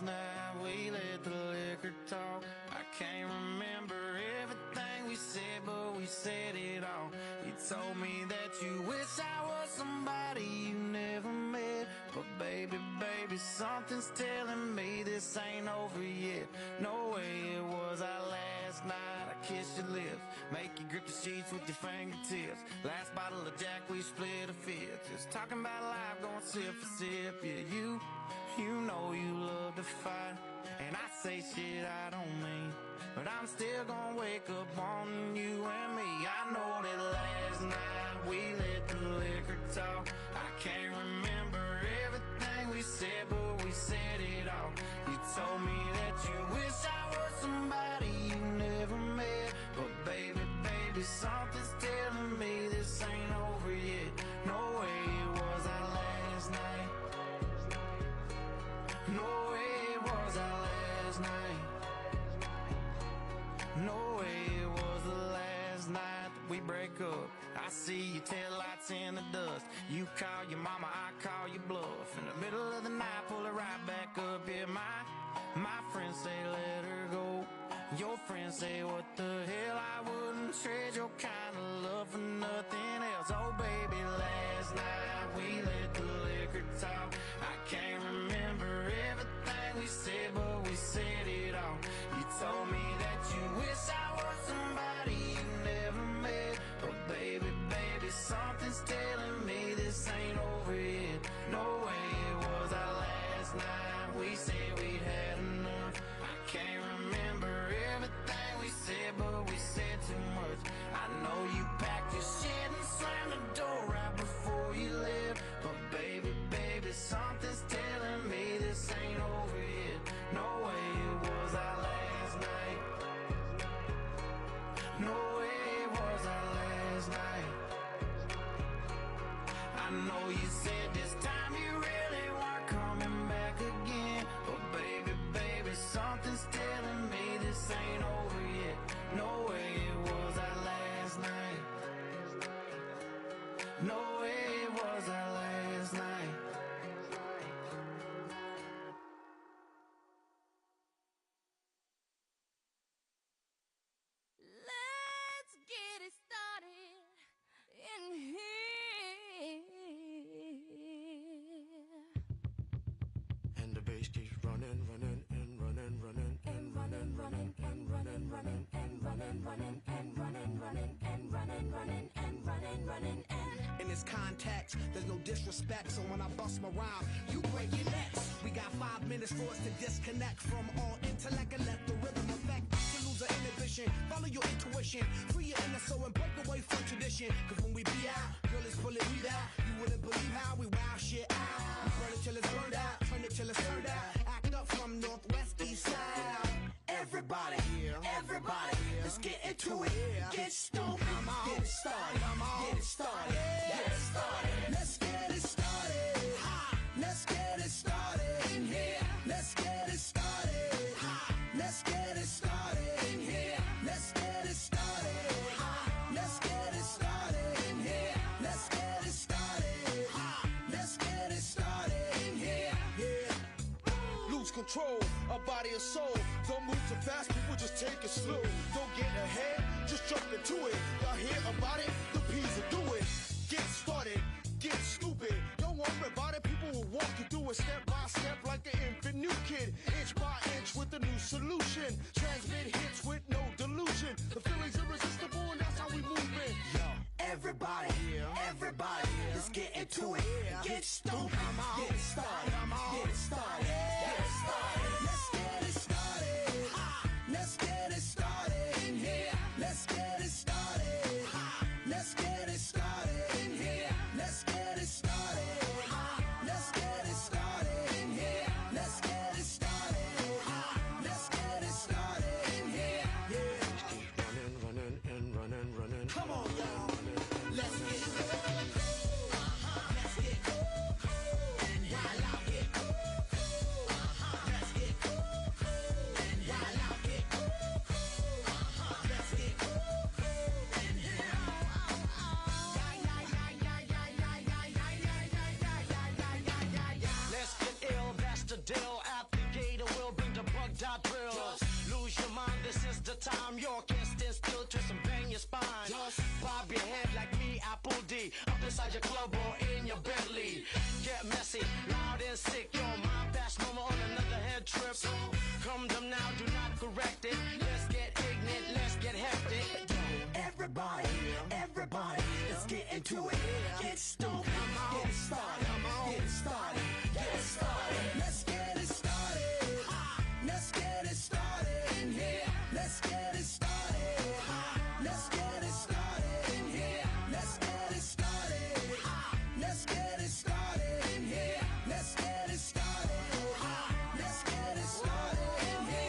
last night we let the liquor talk. I can't remember everything we said, but we said it all. You told me that you wish I was somebody you never met, but baby, baby, something's telling me this ain't over yet. No way it was our last night. I kissed your lips, make you grip the sheets with your fingertips. Last bottle of Jack, we split a fifth. Just talking about life, going sip for sip. Yeah, you know you love to fight, and I say shit I don't mean, but I'm still gonna wake up on you and me. I know that last night we let the liquor talk. I can't remember everything we said, but we said it all. You told me that you wish I was somebody you never met, but baby, baby, something's telling me this ain't over yet. No way it was our last night. No way it was our last night. No way it was the last night that we break up. I see your taillights in the dust. You call your mama, I call your bluff. In the middle of the night, pull it right back up. Yeah, my friends say let her go. Your friends say what the hell, I wouldn't trade your kind of love for nothing else. Oh baby, last night we let the liquor talk. I can't remember everything we said, but we said it all. You told me that you wish I was somebody you never met, but baby, baby, something's telling me this ain't over yet. No way it was our last night. We said we'd had enough. I can't remember everything we said, but we said too much. I know you packed your shit and slammed the door right before you left, but baby, baby, something's telling me this ain't over yet. No way it was our last night. No way it was our last night. I know you said this time you really weren't coming back again, but baby, baby, something's telling me this ain't over yet. No way it was our last night. No way it was our last night. Let's get it started in here. And the bass keeps running, running, and running, running, and running, running, and running, running, and running, running, and running, running, and running, running, and running, running, and in this context, there's no disrespect, so when I bust my rhyme, you break your necks. We got 5 minutes for us to disconnect from all intellect and let the rhythm affect. To lose the inhibition, follow your intuition, free your inner soul and break away from tradition. Cause when we be out, girl, it's bullet weed out. You wouldn't believe how we wow shit out. We burn it till it's burned out, turn it till it's turned out. Act up from northwest, east side. Everybody, everybody, let's get into it. Get stoned, get it started, get it started, get it started. Let's get it started. Let's get it started in here. Let's get it started. Let's get it started in here. Let's get it started. Let's get it started in here. Let's get it started. Let's get it started in here. Yeah. Lose control of body and soul. Don't move too fast, people just take it slow. Don't get ahead, just jump into it. Y'all hear about it? The P's will do it. Get started, get stupid. Don't worry about it, people will walk you through it step by step like an infant new kid. Inch by inch with a new solution. Transmit hits with no delusion. The feeling's irresistible and that's how we move it. Yo. Everybody, everybody, let's get into it. Get stoked, get it started, get it started, get it started. Let's get it started. Let's get it started in here. Let's get it started. Let's get it started in here. Let's get it started. Let's get it started in here. Let's get it started. Let's get it started in here. Yeah. running, running, and running, running. Come on, y'all. Let's get it. Let's get it. And while out here, let's get lose your mind. This is the time. You can't stand still, twist and bang your spine. Just bob your head like me, Apple D. Up inside your club or in your Bentley. Get messy, loud and sick. Your mind fast, no more on another head trip. So come them now, do not correct it. Let's get ignorant, let's get hectic. Everybody, everybody, let's get into it. Get stoked, get it started, get it started, get it started. Let's get it started. Let's get it started in here. Let's get it started. Let's get it started in here. Let's get it started. Let's get it started in here. Let's get it started. Let's get it started in here.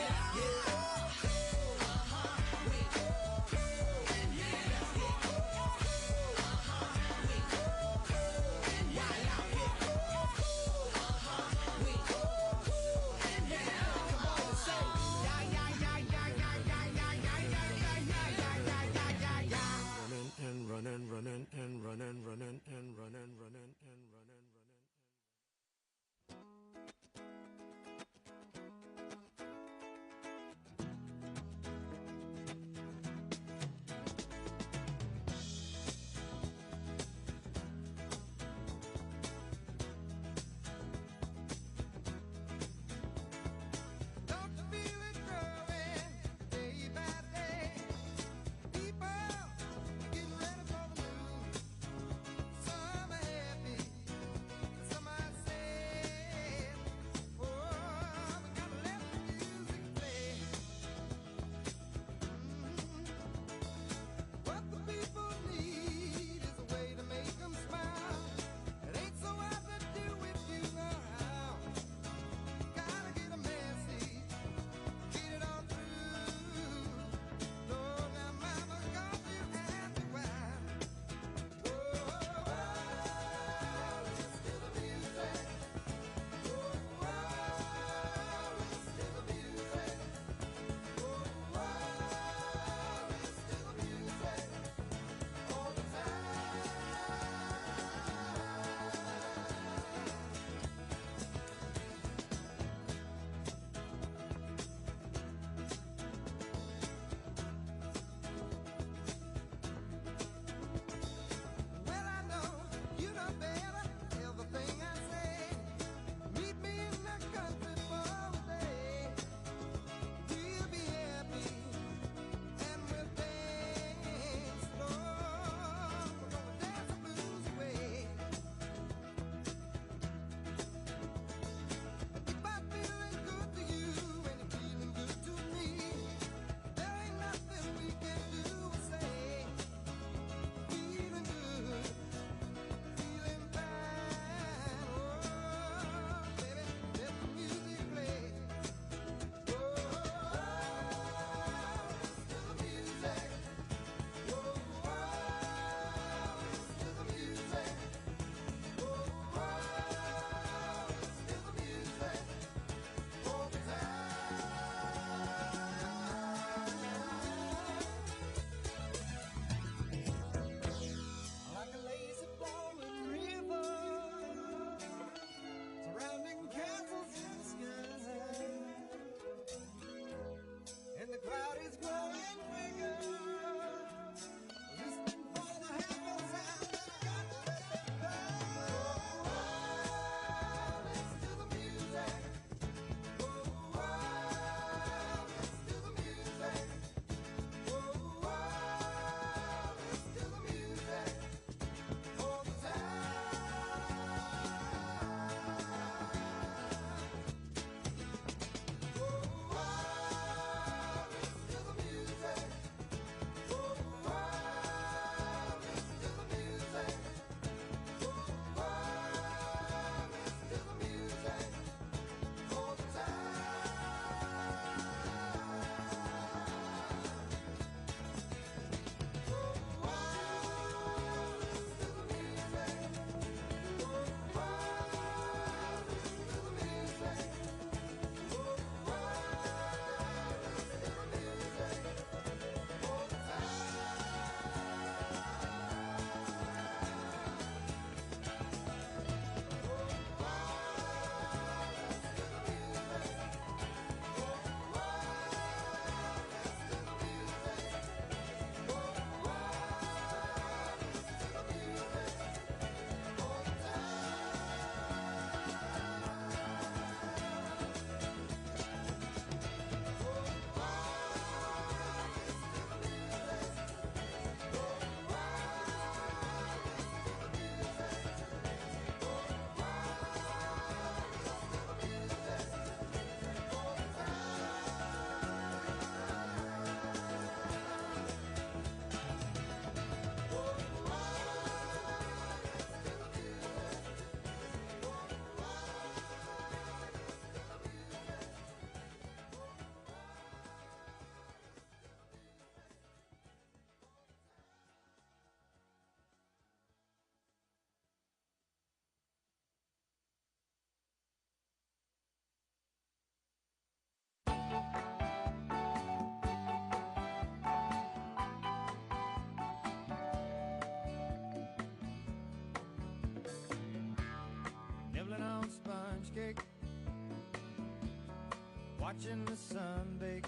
watching the sun bake.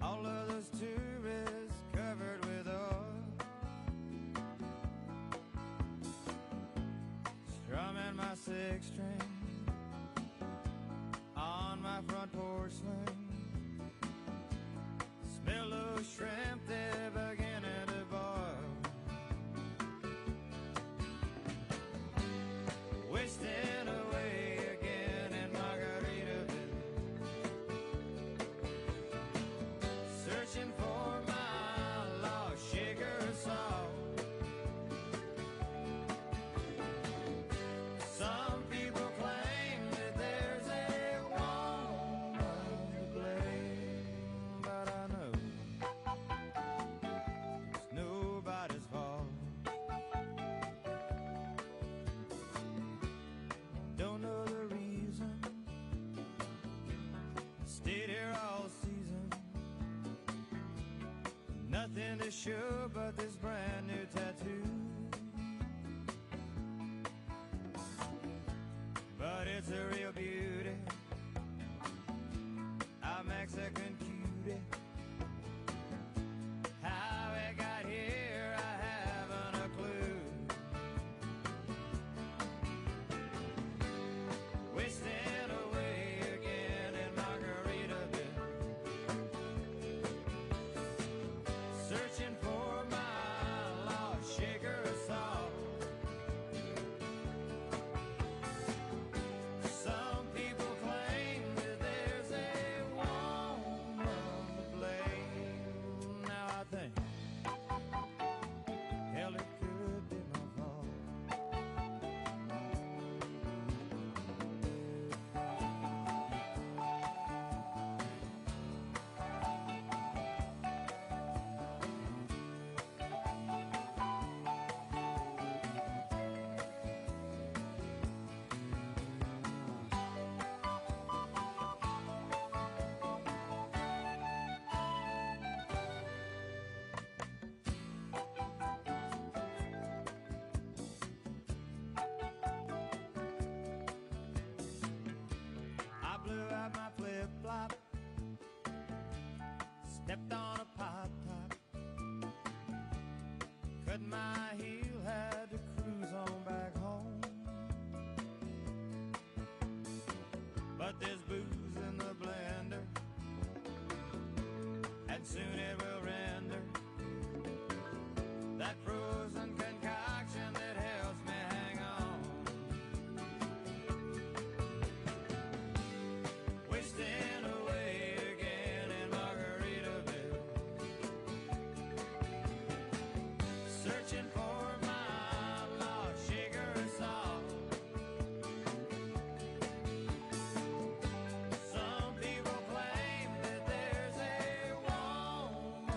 All of those tourists covered with oil, strumming my six string on my front porch swing. Smell those shrimp, they're beginning to boil. Wasting away again in Margaritaville, searching for my lost sugar salt. Some people claim that there's a woman to blame, but I know it's nobody's fault. Don't know the reason, stayed here all season. Nothing to show but this brand new tattoo, but it's a real beauty, a Mexican cutie. How it got here, I haven't a clue. Wasting away again in Margaritaville, searching for my lost sugar salt. Some people claim that there's a woman to blame. Now I think, hell, it could be my fault. I blew out my flip-flop, stepped on a pop top, cut my heel, had to cruise on back home. But there's booze in the blender, and soon it will render that frozen concoction that helps me hang on. Wasting away again in Margaritaville, searching for my lost sugar salt. Some people claim that there's a woman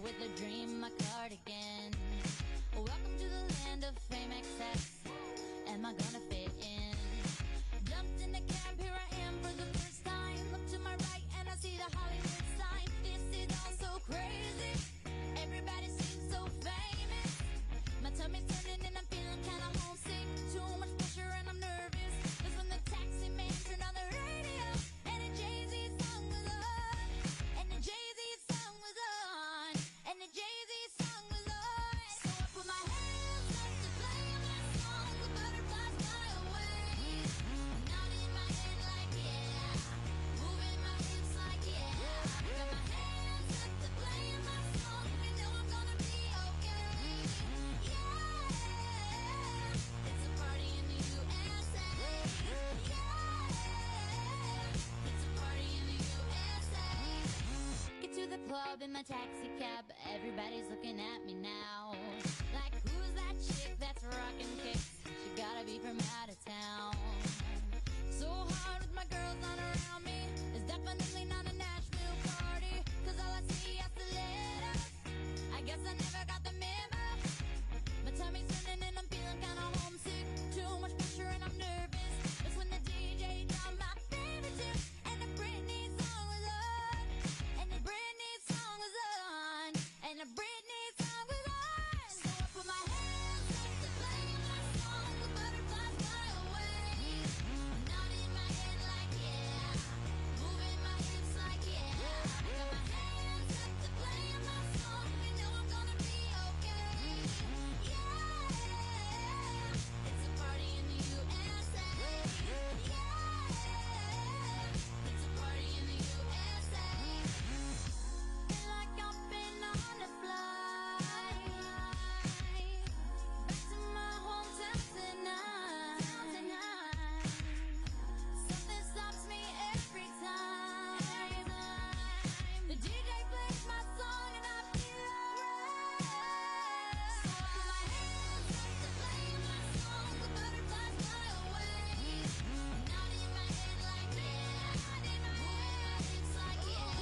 with a dream, my cardigan. Welcome to the land of fame excess. Am I gonna fit in? Jumped in the cab, here I am for the first time. Look to my right and I see the Hollywood sign. This is all so crazy. Everybody seems so famous. My tummy's turning and I'm feeling kinda homesick. Too much pressure and I'm nervous. That's when the taxi man turned on the radio and the Jay-Z song was on. And the Jay-Z song was on. And the Jay-Z song was on. So I put my hands up to play my song. The butterflies fly away. Nodding my head like yeah. Moving my hips like yeah. Got my hands up to play my song. You know I'm gonna be okay. Yeah. It's a party in the USA. Yeah. It's a party in the USA. Get to the club in my taxi cab. Everybody's looking at me now. Like, who's that chick that's rockin' kicks? She gotta be from out of town. So hard with my girls not around me. It's definitely not a Nashville party. Cause all I see are stilettos. I guess I never got the memo. My tummy's turning and I'm feeling kinda homesick. Too much pressure and I'm nervous. That's when the DJ dropped my favorite tune. And the Britney song was on. And the Britney song was on. And the Britney song was on. So I put my hands up to play my song. The butterflies fly away. Nodding my head like yeah. Moving my hips like yeah. Got my hands up to play my song. You know I'm gonna be okay. Yeah. It's a party in the USA. Yeah. It's a party in the USA. Feel like I've been on a flight back to my hometown tonight. Something stops me every time. The DJ plays my song and I feel alright. So I put my hands up to play my song. The butterflies fly away. Nodding my head like yeah. Moving my hips like yeah.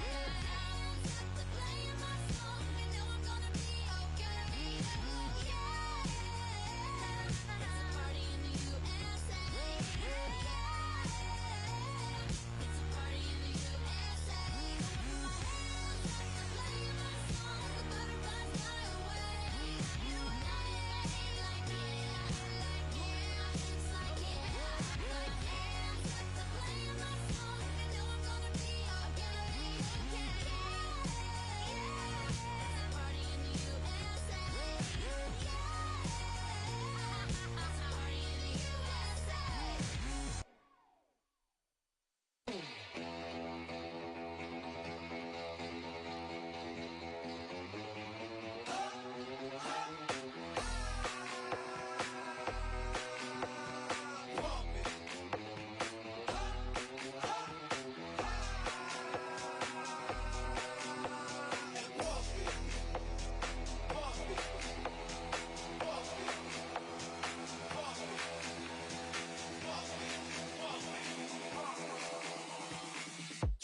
Got my hands up to play my song. You know I'm gonna be okay. Yeah. It's a party in the USA. Yeah. It's a party in the USA. My hands up to play my song. The butterflies fly away. Nodding my head like yeah. Moving my hips like yeah. Got my hands up to play my song. You know I'm gonna be okay. Yeah. It's a party in the USA. Yeah. It's a party in the USA.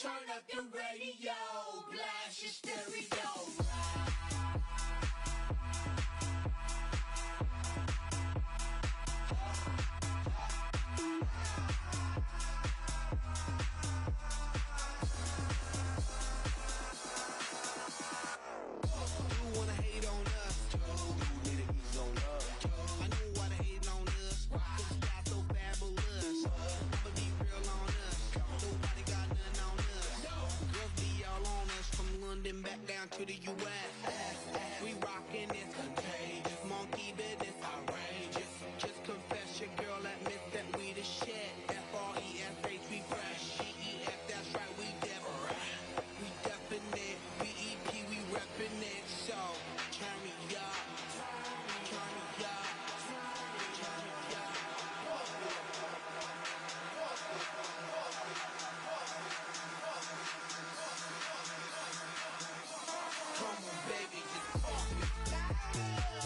Turn up your radio, blast your stereo. You wanna hate on us? Need to ease on up. I know why they hate on us. Cause we got so fabulous. Never be real on us. Nobody got nothing on us. Girls be all on us from London back down to the US. We rockin' this contagious. Monkey business outrageous. Just confess your girl admits that we the shit. F-R-E-S-H, we fresh. G-E-F, that's right, we different. We definite. B-E-P, we reppin' it. So, turn me up. Turn me up. Turn me up. Come on, baby, just pump it.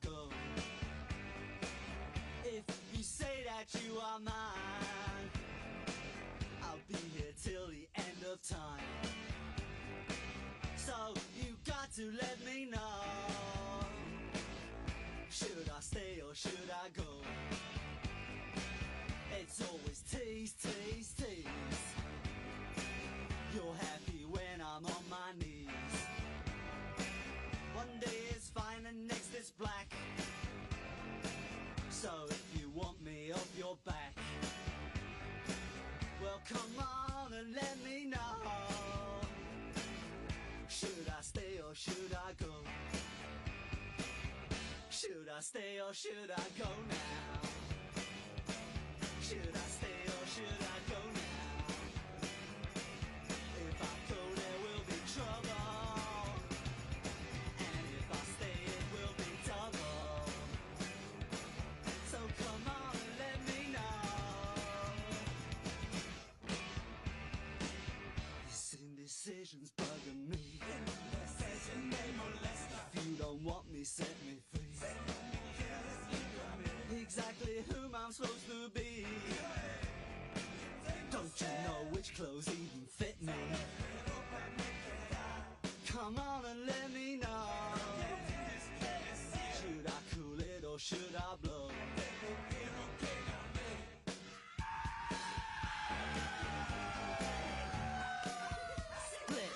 go? If you say that you are mine, I'll be here till the end of time. So you got to let me know, should I stay or should I go? It's always tease, tease, tease. You're happy when I'm on my knees. One day is fine and next is black. So if you want me off your back, well come on and let me know, should I stay or should I go? Should I stay or should I go now? Should I stay or should I go now? If I go there will be trouble, and if I stay it will be double. So come on and let me know. This indecision's bugging me. If you don't want me, set me free. Exactly whom I'm supposed to be. Don't you know which clothes even fit me? Come on and let me know, should I cool it or should I blow? Split.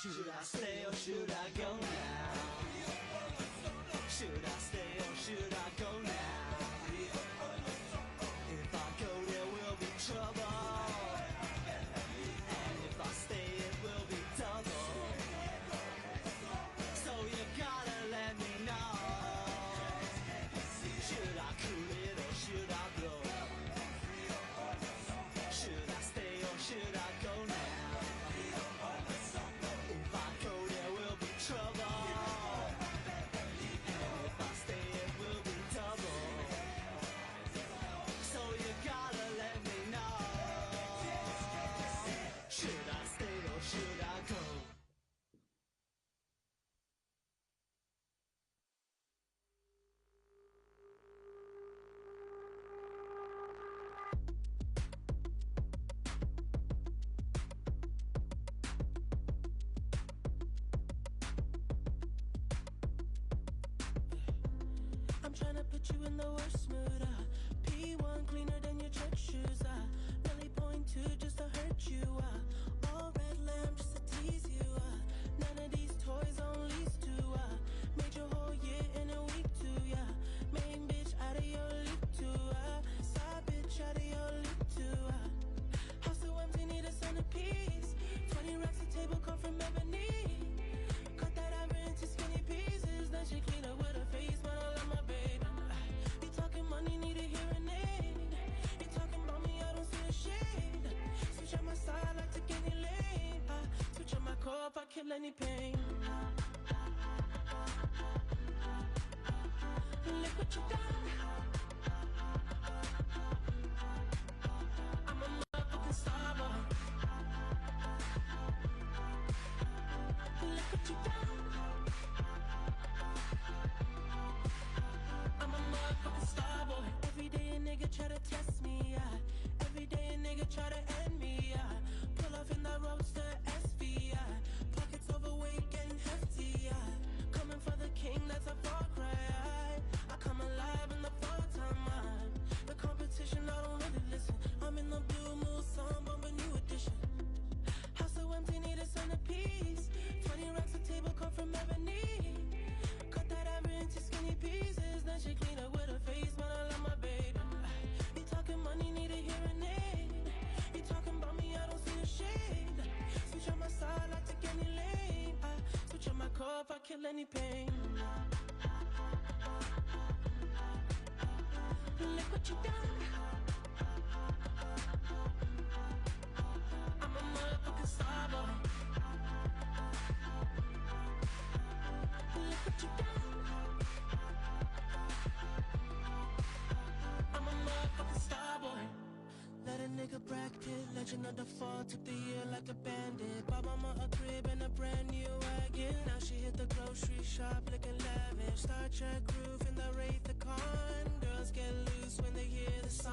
Should I stay or should I go now? Should I stay or should I go now? If I go there will be trouble, and if I stay it will be double. So you gotta let me know, should I cool it or should I blow? Should I stay or should I go now? Tryna put you in the worst mood, P1 cleaner than your church shoes, Really point to just to hurt you, all red lamb just to tease you, none of these toys on lease to, made your whole year in a week too, main bitch out of your league too, side bitch out of your league too, house so empty need a centerpiece, 20 racks a table come from ebony, cut that ever into skinny pieces, then she clean up with her face, but I love my baby. Money need a hearing aid. You talking about me, I don't see a shade. Switch on my side, I take any lane. Switch on my core if I kill any pain. Look what you done. I'm a motherfucking star boy. Look what you done. I'm a motherfucking star boy. Every day a nigga try to test me, every day a nigga try to end me, pull off in that roadster SV, pockets overweight getting hefty, coming for the king, that's a far cry, I come alive in the fall time, the competition, I don't really listen, I'm in the blue moon, song, bumping new edition, house so empty, need a centerpiece, 20 racks a table come from ebony, cut that ever into skinny pieces, then she clean up with her face, but I love my baby. You talking money, need a hearing aid. You talking about me, I don't see a shade. Switch on my side, I take any lane. Switch on my car if I kill any pain. Look what you done. I'm a motherfucking star boy. Brad Pitt, legend of the fall, took the year like a bandit. Bought mama a crib and a brand new wagon. Now she hit the grocery shop looking lavish. Star Trek groove in the Wraith the Con. Girls get loose when they hear the song.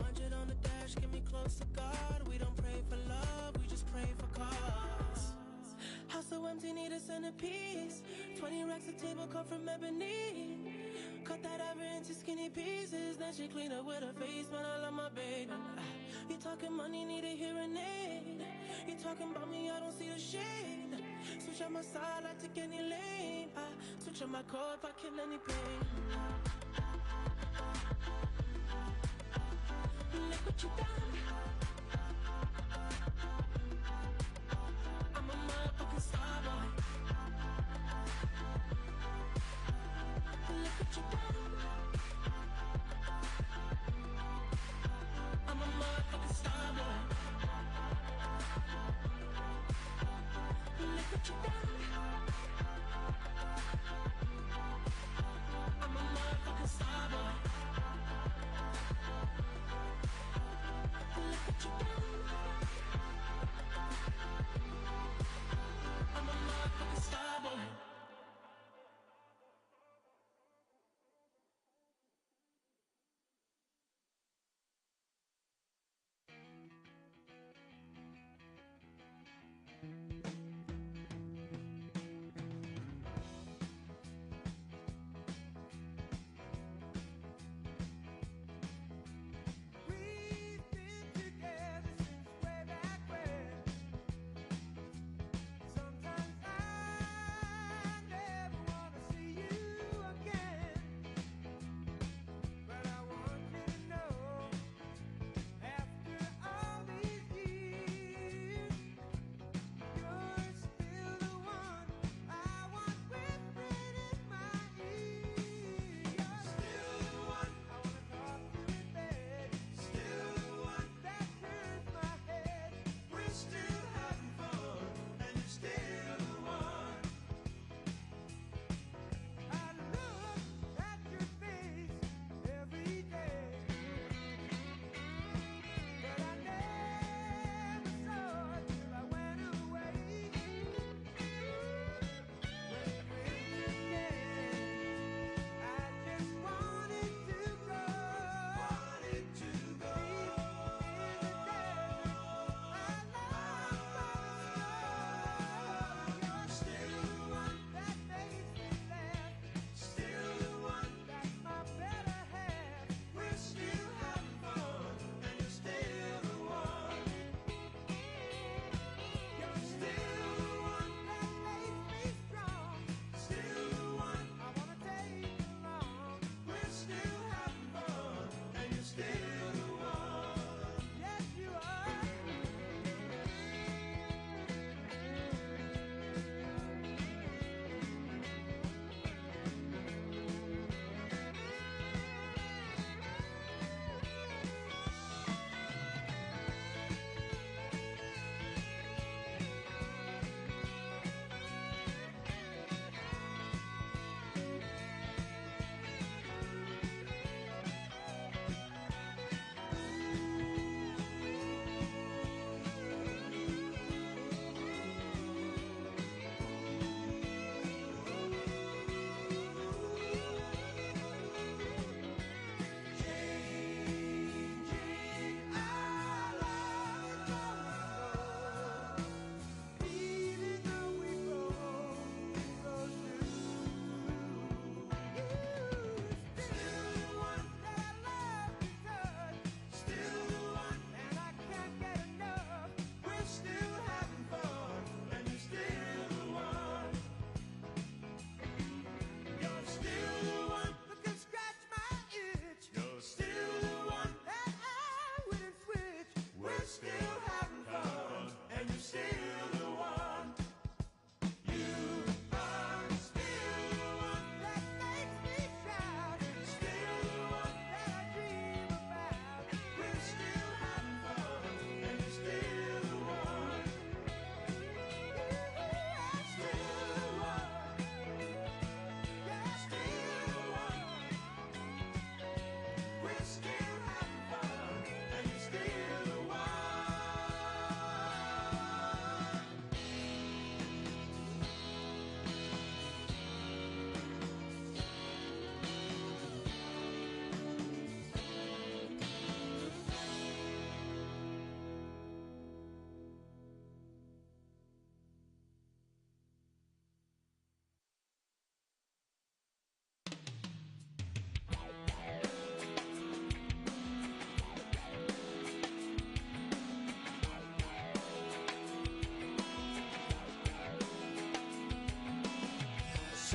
100 on the dash, get me close to God. We don't pray for love, we just pray for cause. House so empty, need a centerpiece. 20 racks of table cut from ebony. Cut that ever into skinny pieces. Then she clean up with her face, man, I love my baby. You talking money, need a hearing aid. You talking about me, I don't see the shade. Switch on my side, I take any lane. I switch on my core if I kill any pain. Look what you done. I'm a motherfucking star boy. Look what you done. I'm a motherfucking star boy. Look what you done. I'm a motherfucking star boy. Look what you done. I'm a motherfucking star boy.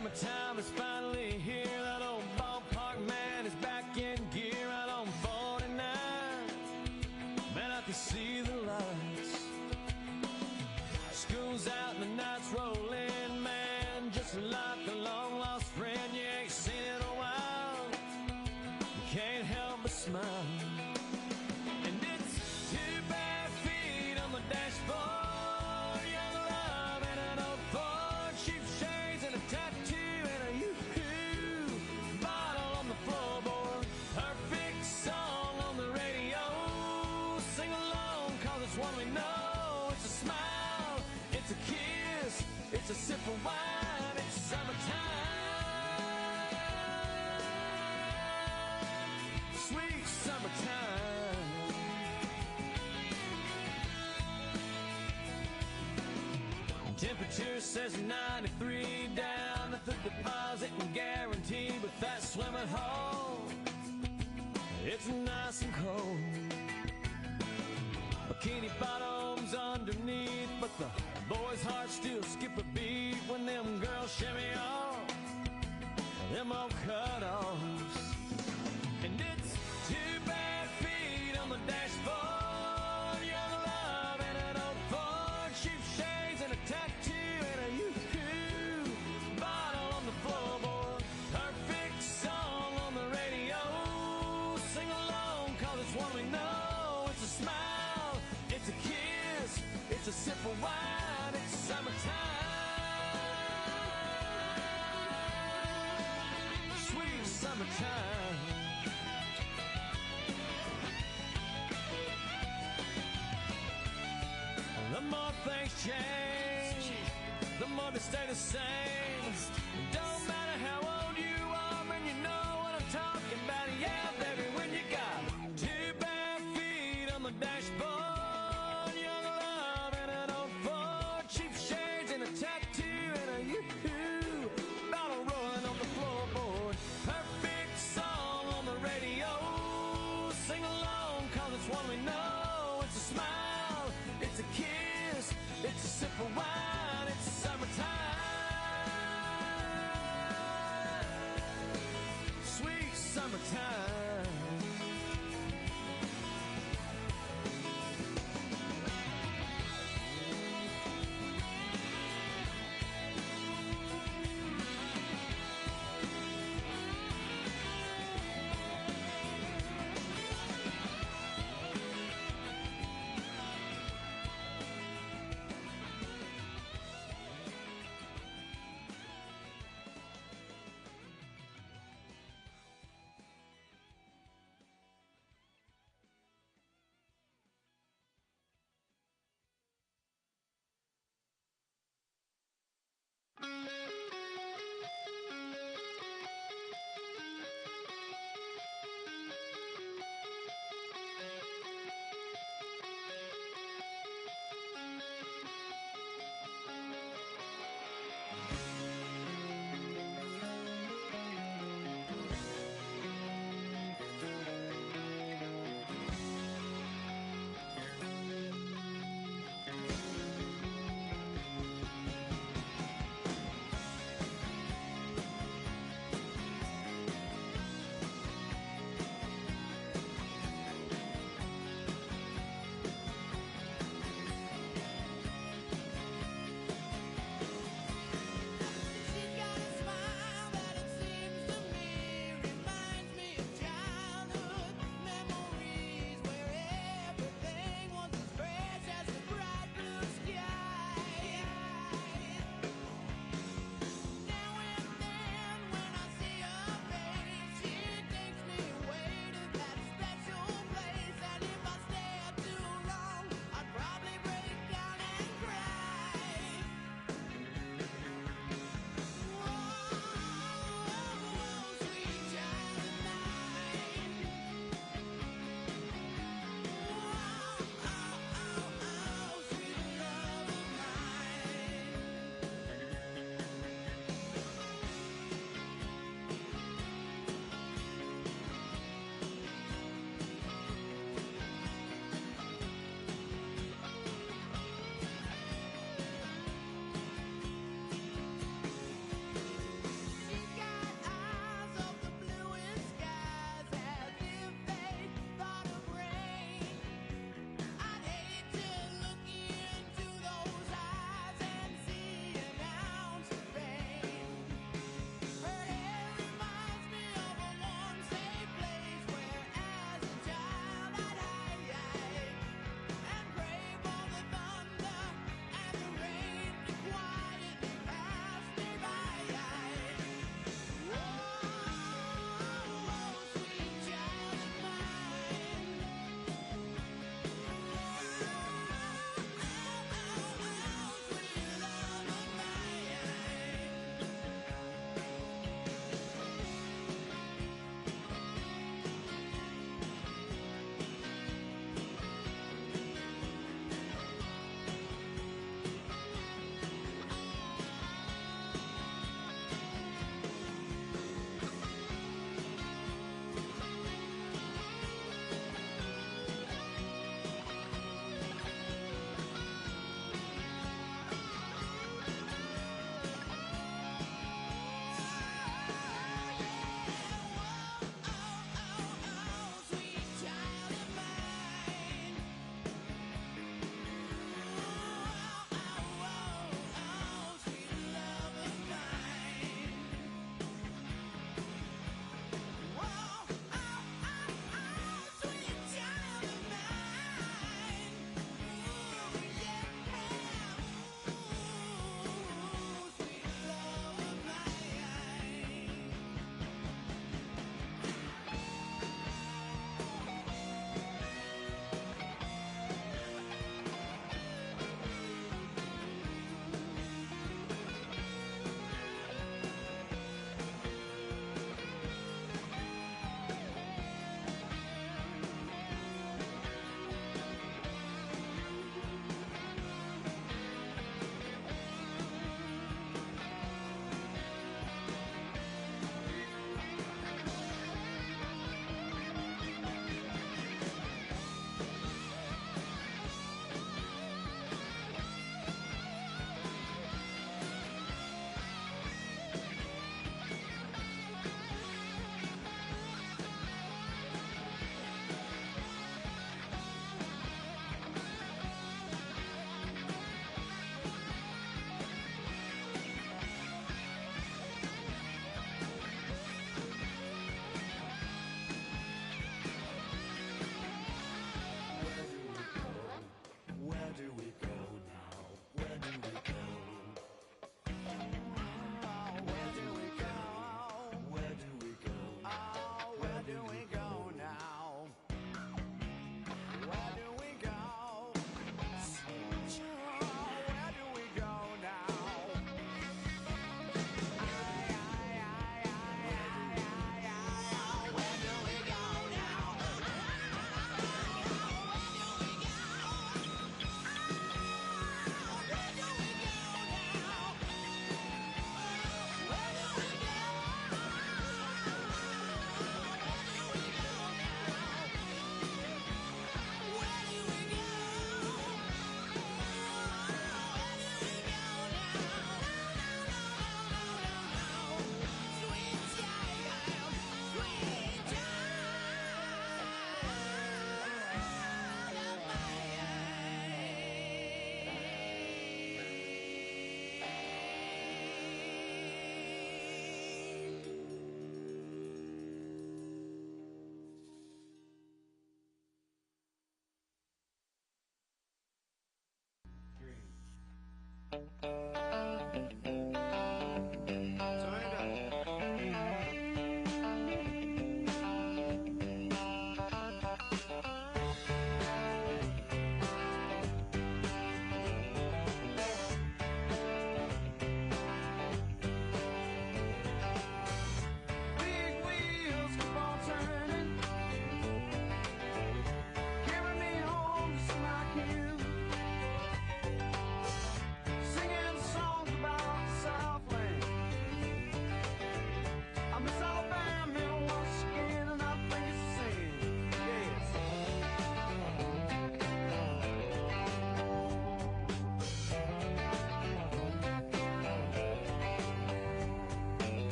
Summertime is finally here. That old ballpark man is back in gear out on 49. Man, I can see the lights. School's out and the night's rolling, man. Just like a long lost friend you ain't seen in a while. You can't help but smile. And it's 2 bare feet on the dashboard. Young love and an old Ford. Cheap shades and a tattoo and a yoo-hoo bottle on the floorboard. Perfect song on the radio. Sing along, cause it's one we know. It's a smile, it's a kiss, it's a sip of wine. It's summertime, sweet summertime. Temperature says 93 down at the deposit and guaranteed with that swimming hole. It's nice and cold. Bikini bottoms underneath, but the boys' hearts still skip a beat when them girls shimmy off them old cutoffs. And it's 2 bare feet on the dashboard. Young love and an old Ford. Cheap shades and a tattoo and a yoo-hoo bottle on the floorboard. Perfect song on the radio. Sing along, cause it's one we know. It's a smile, it's a kiss, it's a sip of wine. It's summertime, sweet summertime. The more things change, the more they stay the same. It don't matter how old you are, and you know what I'm talking about. Yeah, baby, when you got 2 bare feet on the dashboard. Young love and an old Ford. Cheap shades and a tattoo and a yoo-hoo bottle rolling on the floorboard. Perfect song on the radio. Sing along, cause it's one we know. It's a smile, it's a kiss, it's a sip of wine. It's summertime,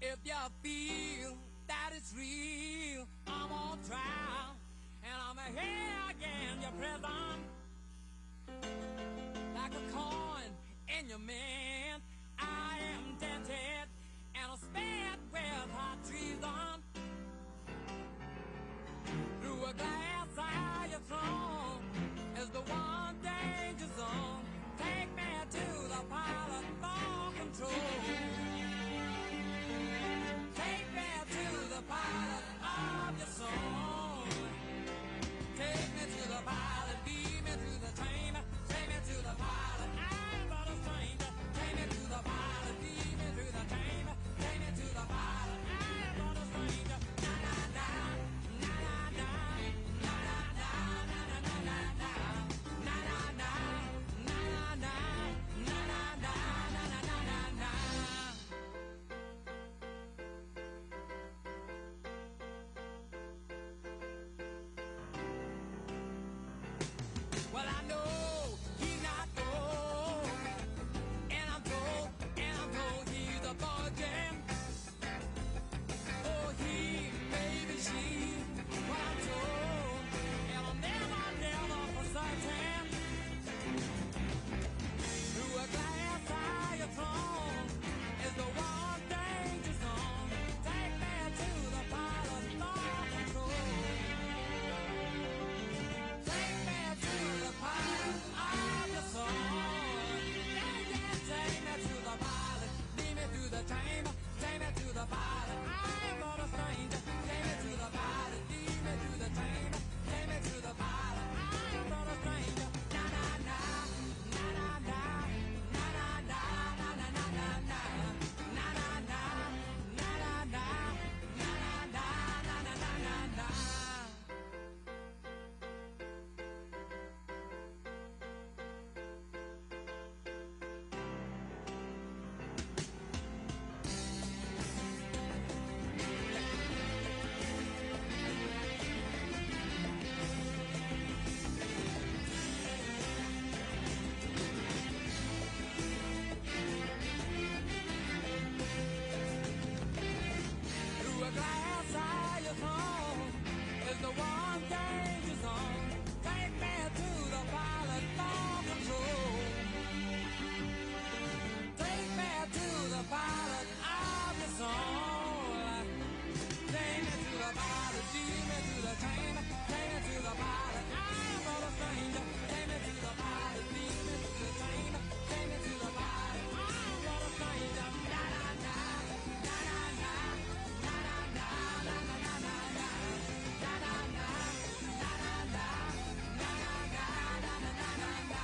If you feel that it's real, I'm on trial, and I'm here again, your present. Like a coin in your mint, I am dented and spared with hot treason. Through a glass eye of throne is the one danger zone. Take me to the pilot for control. Take me to the pilot of your soul. Take me to the pilot, lead me to the train. Take me to the pilot, I'm but a stranger. Take me to the pilot, lead me to the train. Take me to the pilot, I'm but a stranger. Na na na, na na na, na na na, na na na na, na na na, na na na, na na na, na na na na. Well, I know he's not gold, and I'm told he's a virgin. Oh, he, maybe she, well, I'm told, and I'll never for certain. Through a glass eye of throne is the one danger zone. Take me to the pilot for control. Take me to the pilot of your soul. Yeah, yeah, take me to the pilot. Lead me through the chamber. Take me to the pilot. I am not a stranger. Take me to the pilot. Lead me through the chamber. Take me to the pilot. I am not a stranger. Na na na, na na na, na na na, na na na na na, na na na, na na na, na na na, na na na na. Through a glass eye of throne is the one danger zone. Take me to the pilot for control. Take me to the pilot of your soul. Take me to the pilot, lead me to the train. Take me to the pilot, I am not a stranger. Take me to the pilot, lead me to the train. Take me to the pilot, I am not a stranger. Na na na, na na na, na na na, na na na na na, na na na, na na na, na na na, na na na na na.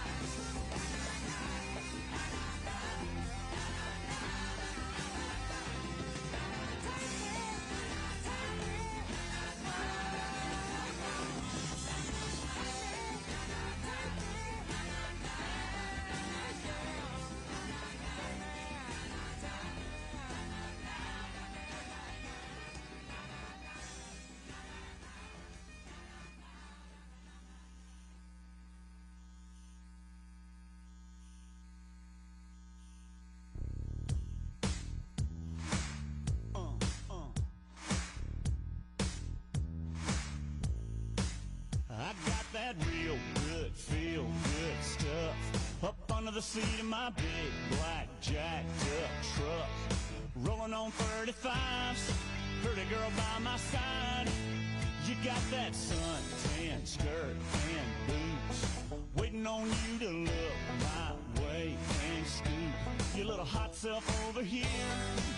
I got that real good, feel good stuff up under the seat of my big black jacked up truck. Rolling on 35s, pretty girl by my side. You got that suntan skirt and boots, waiting on you to look my way and scoot your little hot self over here.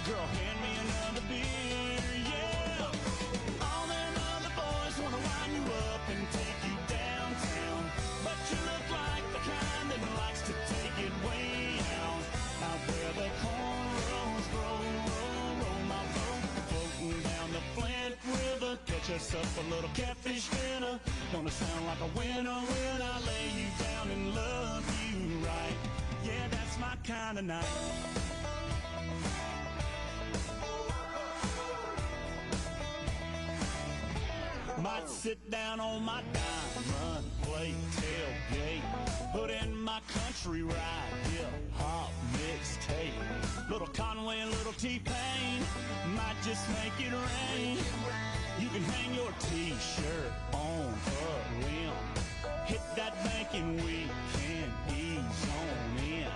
Girl, hand me another beer, yeah. All them other boys wanna wind you up and take you downtown, but you look like the kind that likes to take it way out. Out where the cornrows roll my boat, floating down the Flint River. Catch us up a little catfish dinner. Gonna sound like a winner when I lay you down and love you right. Yeah, that's my kind of night. Might sit down on my diamond plate tailgate, put in my country ride, hip-hop mixtape. Little Conway and little T-Pain might just make it rain. You can hang your T-shirt on a limb. Hit that bank and we can ease on in.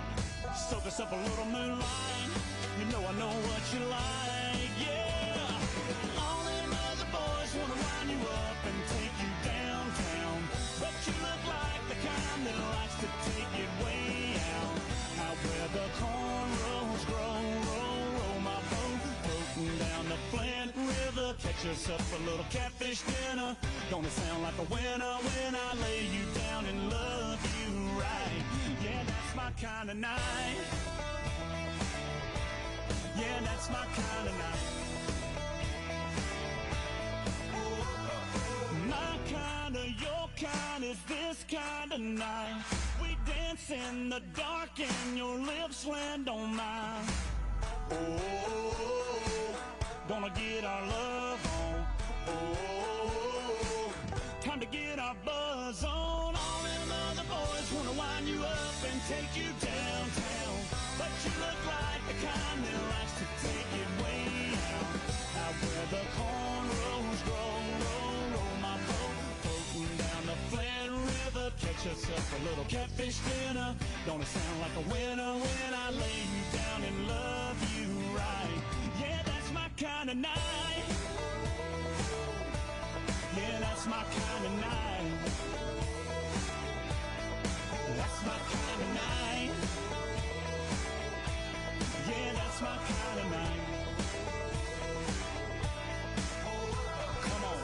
Soak us up a little moonlight. You know I know what you like, yeah. All them other boys wanna wind you up and take you downtown, but you look like the kind that likes to take it way out. Out where the cornrows grow, roll my boat, floating down the Flint River. Catch us up a little catfish dinner. Gonna sound like a winner when I lay you down and love you right. Yeah, that's my kind of night. Yeah, that's my kind of night. My kind of, your kind is this kind of night. We dance in the dark and your lips land on mine. Oh, gonna get our love on. Oh, time to get our buzz on. All them other boys wanna wind you up and take you downtown, but you look like the kind that likes to take it way out. Out where the cornrows grow, roll my boat, floating down the Flint River. Catch us up a little catfish dinner. Gonna sound like a winner when I lay you down and love you right. Yeah, that's my kind of night. Yeah, that's my kind of night. That's my kind of night. Yeah, that's my kind of night. Come on.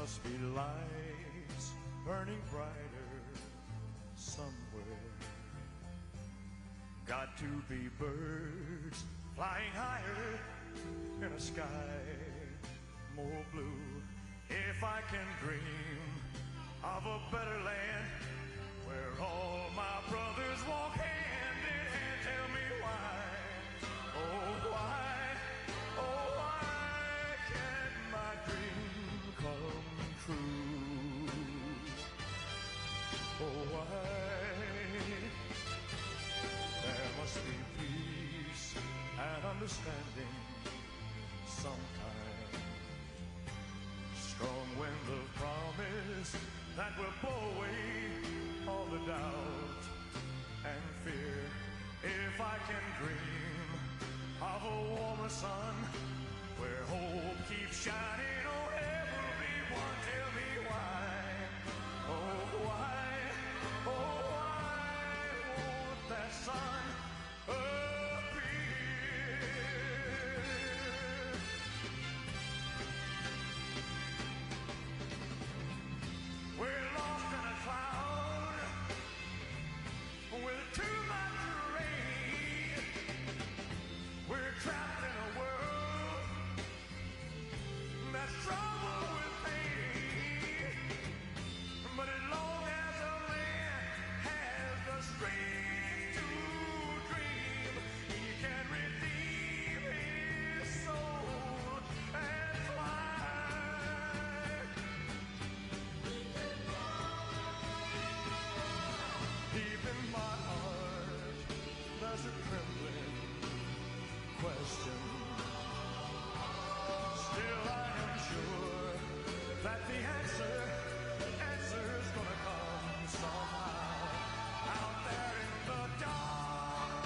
must be lights burning brighter somewhere. Got to be birds flying higher in a sky more blue. If I can dream of a better land where all my brothers walk hand in hand, tell me why, oh why can't my dream come true? Oh why? There must be peace and understanding sometime. Strong wind of promise that will blow away all the doubt and fear. If I can dream of a warmer sun where hope keeps shining on everyone, tell me why, oh why won't that sun appear? We're lost in a cloud with too much rain. We're trapped in a world that's troubled with pain. But as long as a man has the strength to dream, he can redeem his soul and fly. Deep in my heart, there's a trembling question. Still I am sure that the answer's gonna come somehow. Out there in the dark,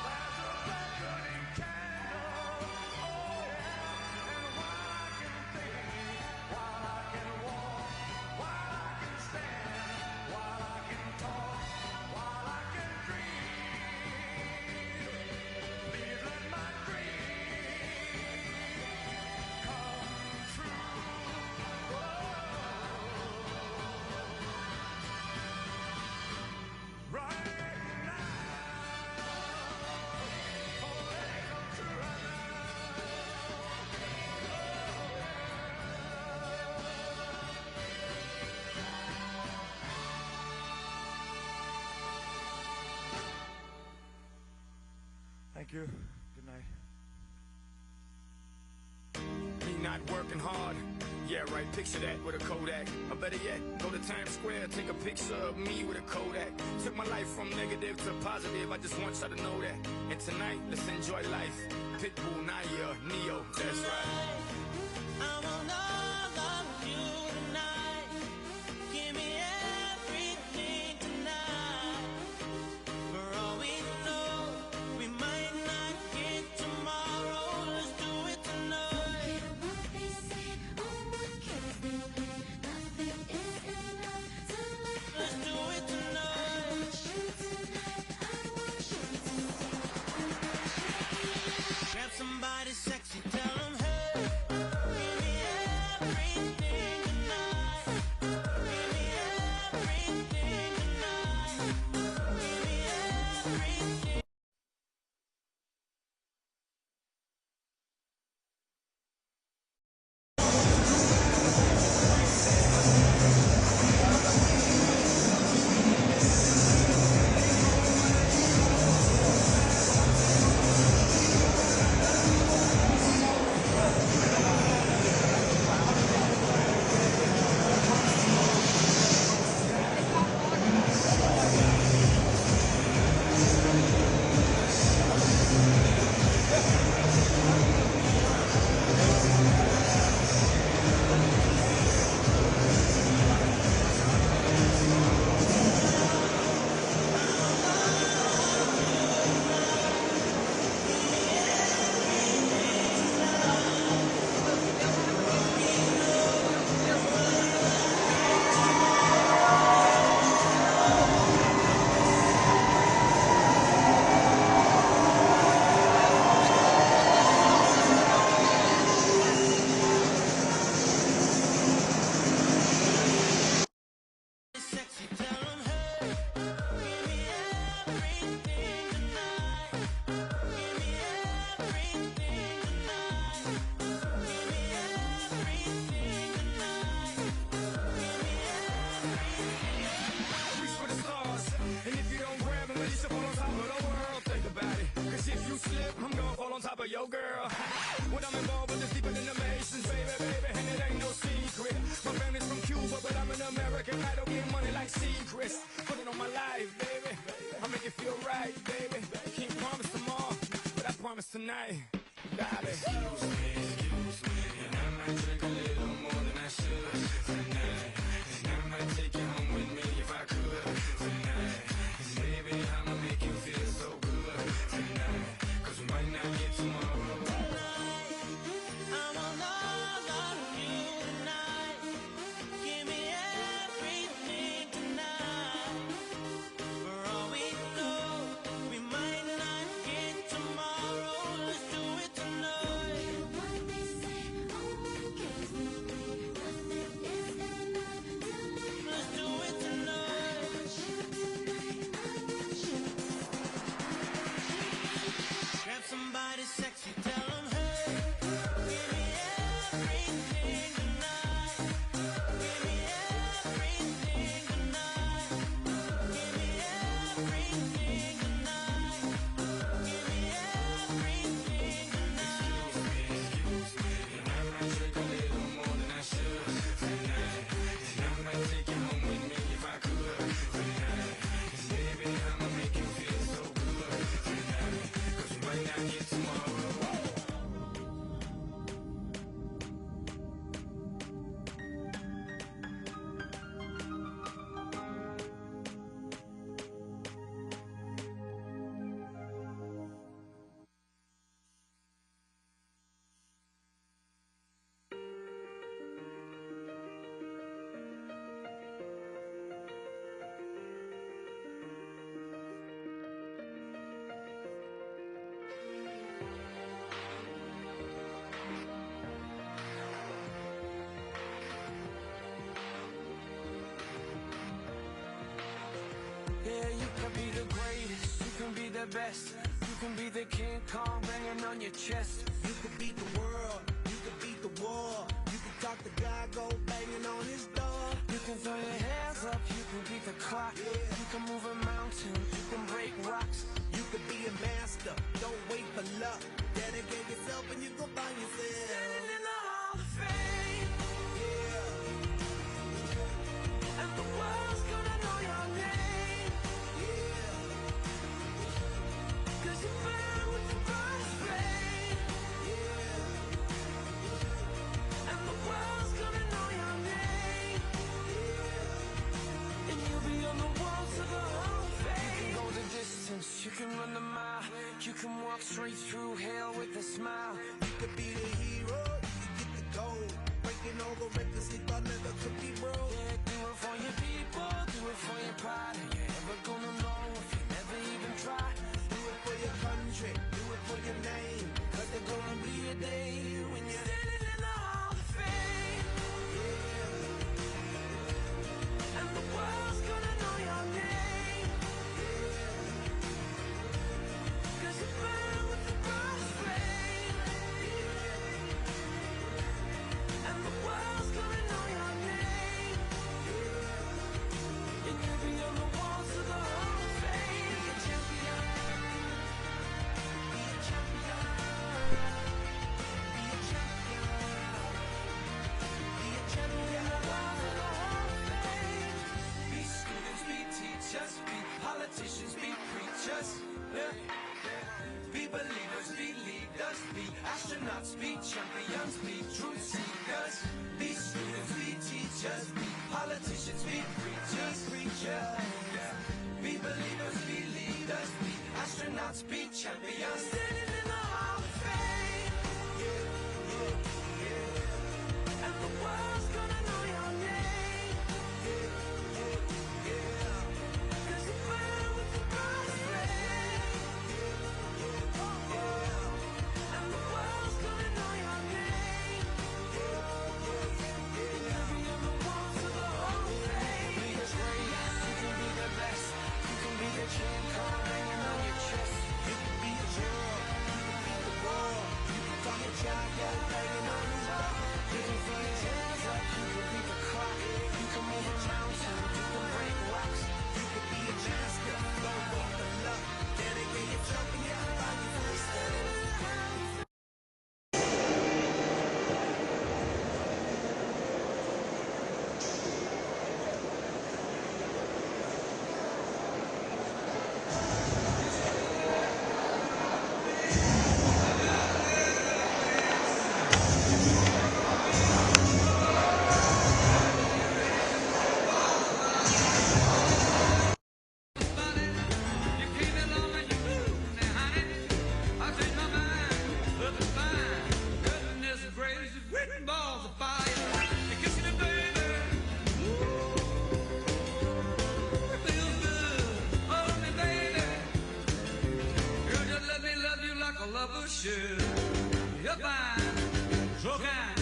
there's a beckoning candle. Oh yeah, and while I can think, while I can walk, while I can stand, while I can talk, while I can dream, please let my dream come true. Right now, oh, let it come true right now. Thank you. Good night. Me not working hard. Yeah, right, picture that with a Kodak. Or better yet, go to Times Square, take a picture of me with a Kodak. Took my life from negative to positive, I just want y'all to know that. And tonight, let's enjoy life. Pitbull, Naya, Neo, that's right. I want all of you tonight. Give me everything tonight. For all we know, we might not get tomorrow. Let's do it tonight. Let's do it tonight. Grab somebody sexy, tell them hey. Working right, don't get money like secrets. Put it on my life, baby. I make it feel right, baby. Can't promise tomorrow, but I promise tonight, darling. Excuse me, and I might drink a little more than I should tonight. And I might take you home with me if I could tonight. And baby, I'ma make you feel so good tonight. 'Cause we might not get tomorrow. Somebody sexy, tell them, hey, give me everything tonight. Give me everything tonight. Give me everything tonight. Give me everything tonight. Excuse me, and I might drink a little more than I should tonight. And I might take you home with me if I could tonight. And baby, I'ma make you feel so good tonight. 'Cause we might not get tomorrow. Yeah, you can be the greatest, you can be the best. You can be the King Kong banging on your chest. You could beat the world, you could beat the war. You could talk to God, go banging on his door. You can throw your hands up, you can beat the clock. You can move a mountain, you can break rocks. You could be a master, don't wait for luck. Dedicate yourself and you go find yourself. Standing in the Hall of Fame, Yeah, and the world's gonna know your name. yeah. 'Cause you burn with the brightest flame, and the world's gonna know your name. And you'll be on the walls of the Hall of Fame. You can go the distance, you can run the mile. You can walk straight through hell with a smile. You could be the hero, you could get the gold. Breaking all the records they thought never could be broke. Yeah, do it for your people, do it for your pride. And you're never gonna know if you never even try. Do it for your country, do it for your name. 'Cause there's gonna be a day when you're Standing in the Hall of Fame, and the world's gonna know your name. 'Cause you burn with the brightest flame, and the world's gonna know your name. And you'll be on the walls of the Hall of Fame. Be a champion, be a champion, be a champion, be a champion. The walls of the Hall of Fame. Be students, be teachers, be politicians, be preachers. Yeah. Be believers, be leaders, be astronauts, be champions, be truth seekers. Be students, be teachers, be politicians, be preachers, yeah. Be believers, be leaders, be astronauts, be champions. Standing in the Hall of Fame, and the world's gonna know your name. 'Cause you burn with the brightest flame, and the world's gonna know your name. And you'll be on the walls of the Hall of Fame. You can be the greatest, you can be the best. You can be the King Kong banging on your chest. You could be the world, balls of fire. And kiss me, baby. Ooh, it feels good. Hold me, baby. You just let me love you like a lover should. You're fine, so kind.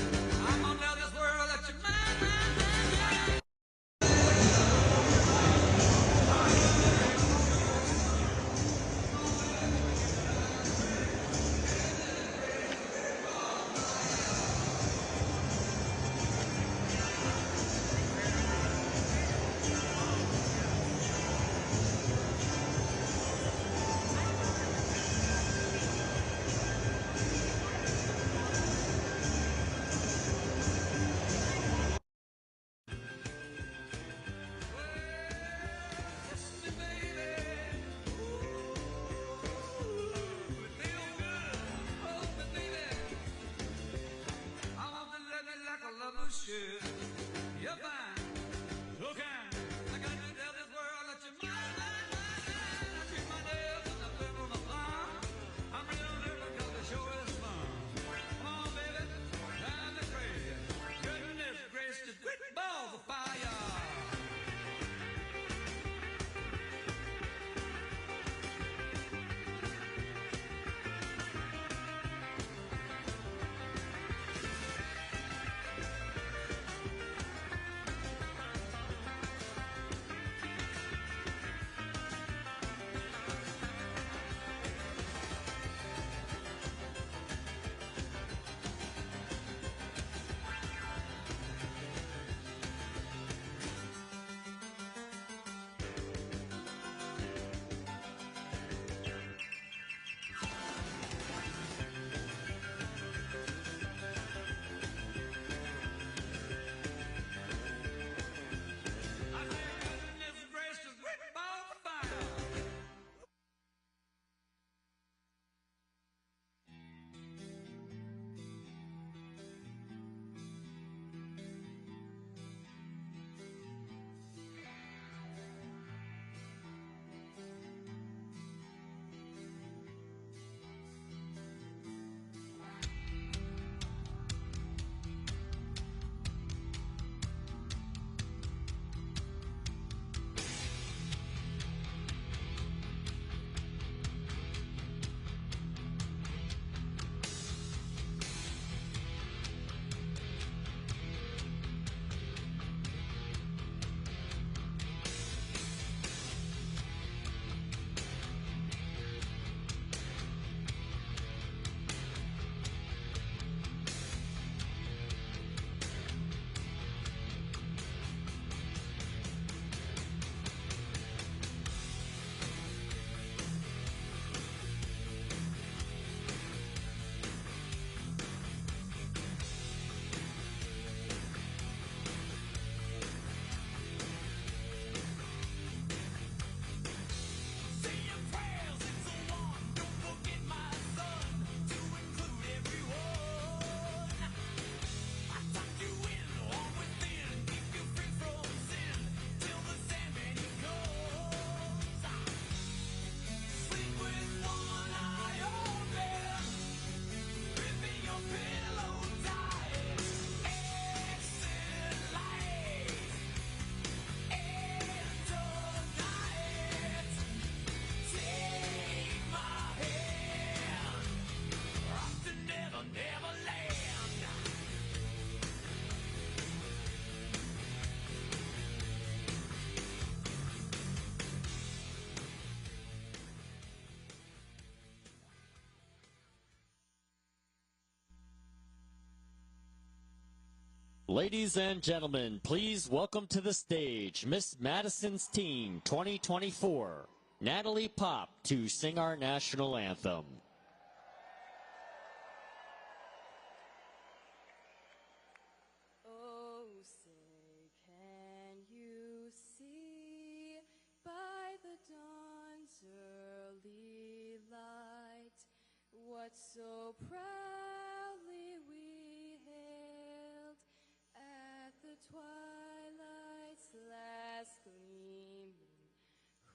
I'm gonna tell this world that you're mine, mine, mine, mine. You're fine, so kind. I got to tell this world that you're mine, mine, mine, mine. I treat my nails and I flip on my thumb. I'm real nervous because the show is fun. Come on, baby, drive me crazy. Goodness gracious, balls of fire. Ladies and gentlemen, please welcome to the stage Miss Madison's Teen 2024, Natalie Pop, to sing our national anthem. Oh, say, can you see by the dawn's early light what so proudly we hailed at the twilight's last gleaming,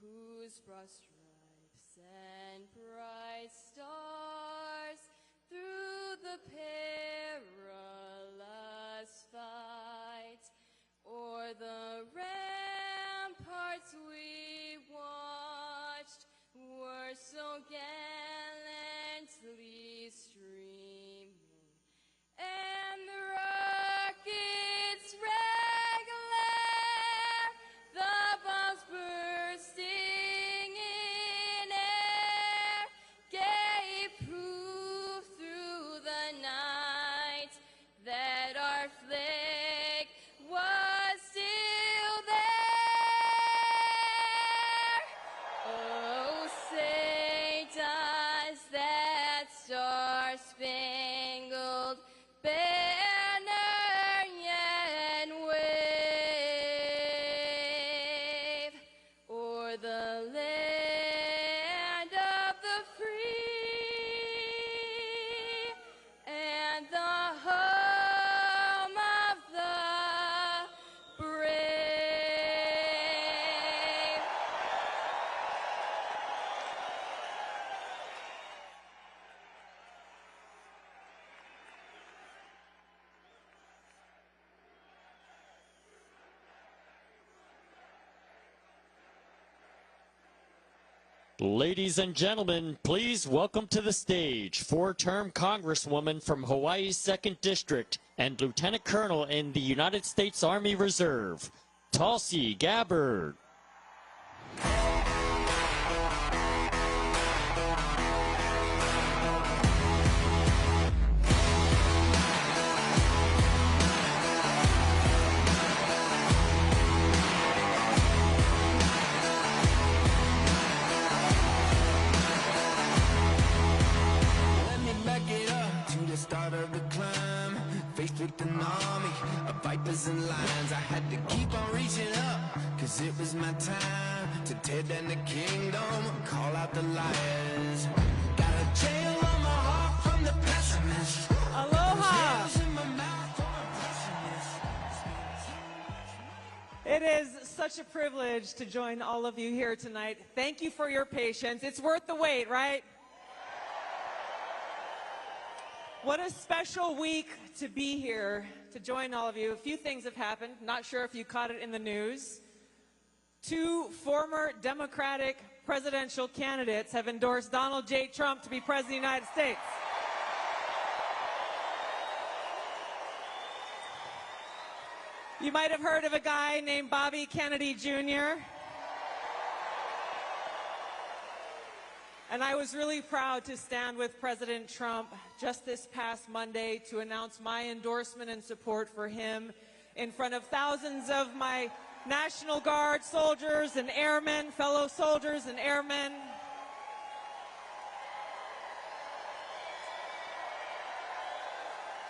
whose broad stripes and bright stars through the perilous that our flag was still there. Oh, say does that star-spangled banner yet wave o'er the land of the free and the home of the brave. Ladies and gentlemen, please welcome to the stage four-term Congresswoman from Hawaii's 2nd District and Lieutenant Colonel in the United States Army Reserve, Tulsi Gabbard. Let me back it up to the start of the climb. Faced with an army of vipers and lions, I had to keep on reaching up, cause it was my time to tear down the kingdom, call out the liars. Got a jail on my heart from the pessimist. Aloha! Nails in my mouth from a pessimist. It is such a privilege to join all of you here tonight. Thank you for your patience. It's worth the wait, right? What a special week to be here to join all of you. A few things have happened. Not sure if you caught it in the news. 2 former Democratic presidential candidates have endorsed Donald J. Trump to be President of the United States. You might have heard of a guy named Bobby Kennedy Jr. And I was really proud to stand with President Trump just this past Monday to announce my endorsement and support for him in front of thousands of my National Guard soldiers and airmen, fellow soldiers and airmen.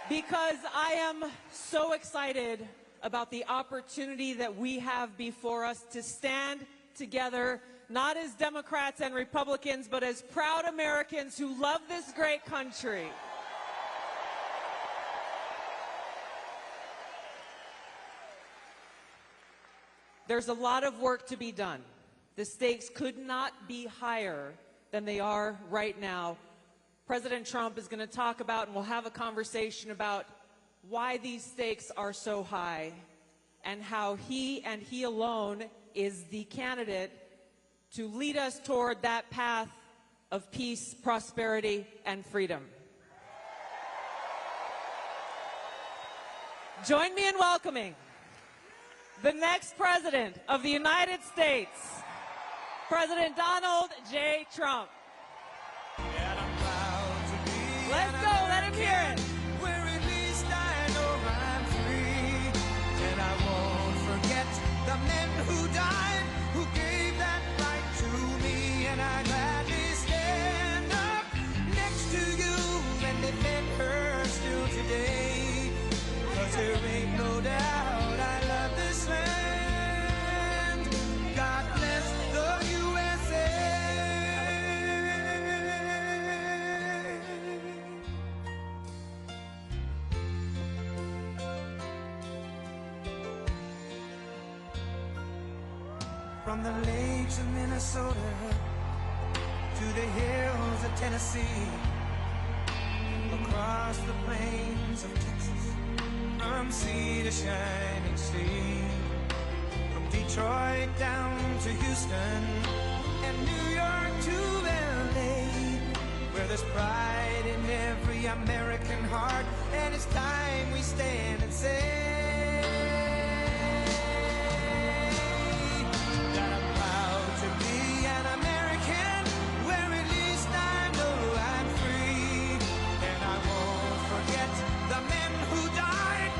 Because I am so excited about the opportunity that we have before us to stand together, not as Democrats and Republicans, but as proud Americans who love this great country. There's a lot of work to be done. The stakes could not be higher than they are right now. President Trump is going to talk about, and we'll have a conversation about why these stakes are so high and how he and he alone is the candidate to lead us toward that path of peace, prosperity, and freedom. Join me in welcoming the next President of the United States, President Donald J. Trump. Let's go, let him hear it. Where at least I know I'm free, and I won't forget the men who died, who gave that right to me, and I gladly stand up next to you and defend her still today, 'cause there ain't no doubt I love this land. God bless the USA. From the lakes of Minnesota to the hills of Tennessee, across the plains of Texas, from sea to shining sea, from Detroit down to Houston and New York to LA, where there's pride in every American heart, and it's time we stand and say that I'm proud to be an American, where at least I know I'm free, and I won't forget the men who died,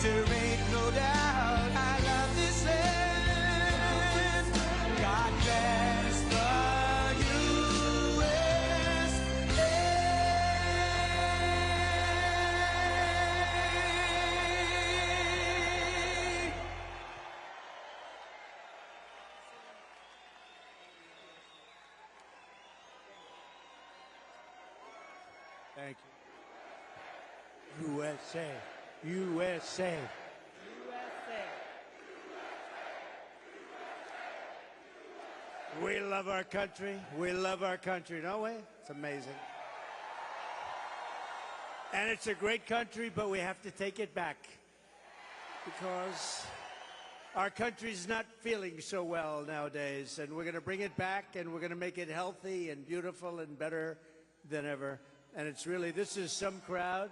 There ain't no doubt I love this land. God bless the USA. Thank you. USA. USA. We love our country. We love our country, don't we? It's amazing. And it's a great country, but we have to take it back because our country's not feeling so well nowadays, and we're going to bring it back, and we're going to make it healthy and beautiful and better than ever. And it's really, this is some crowd,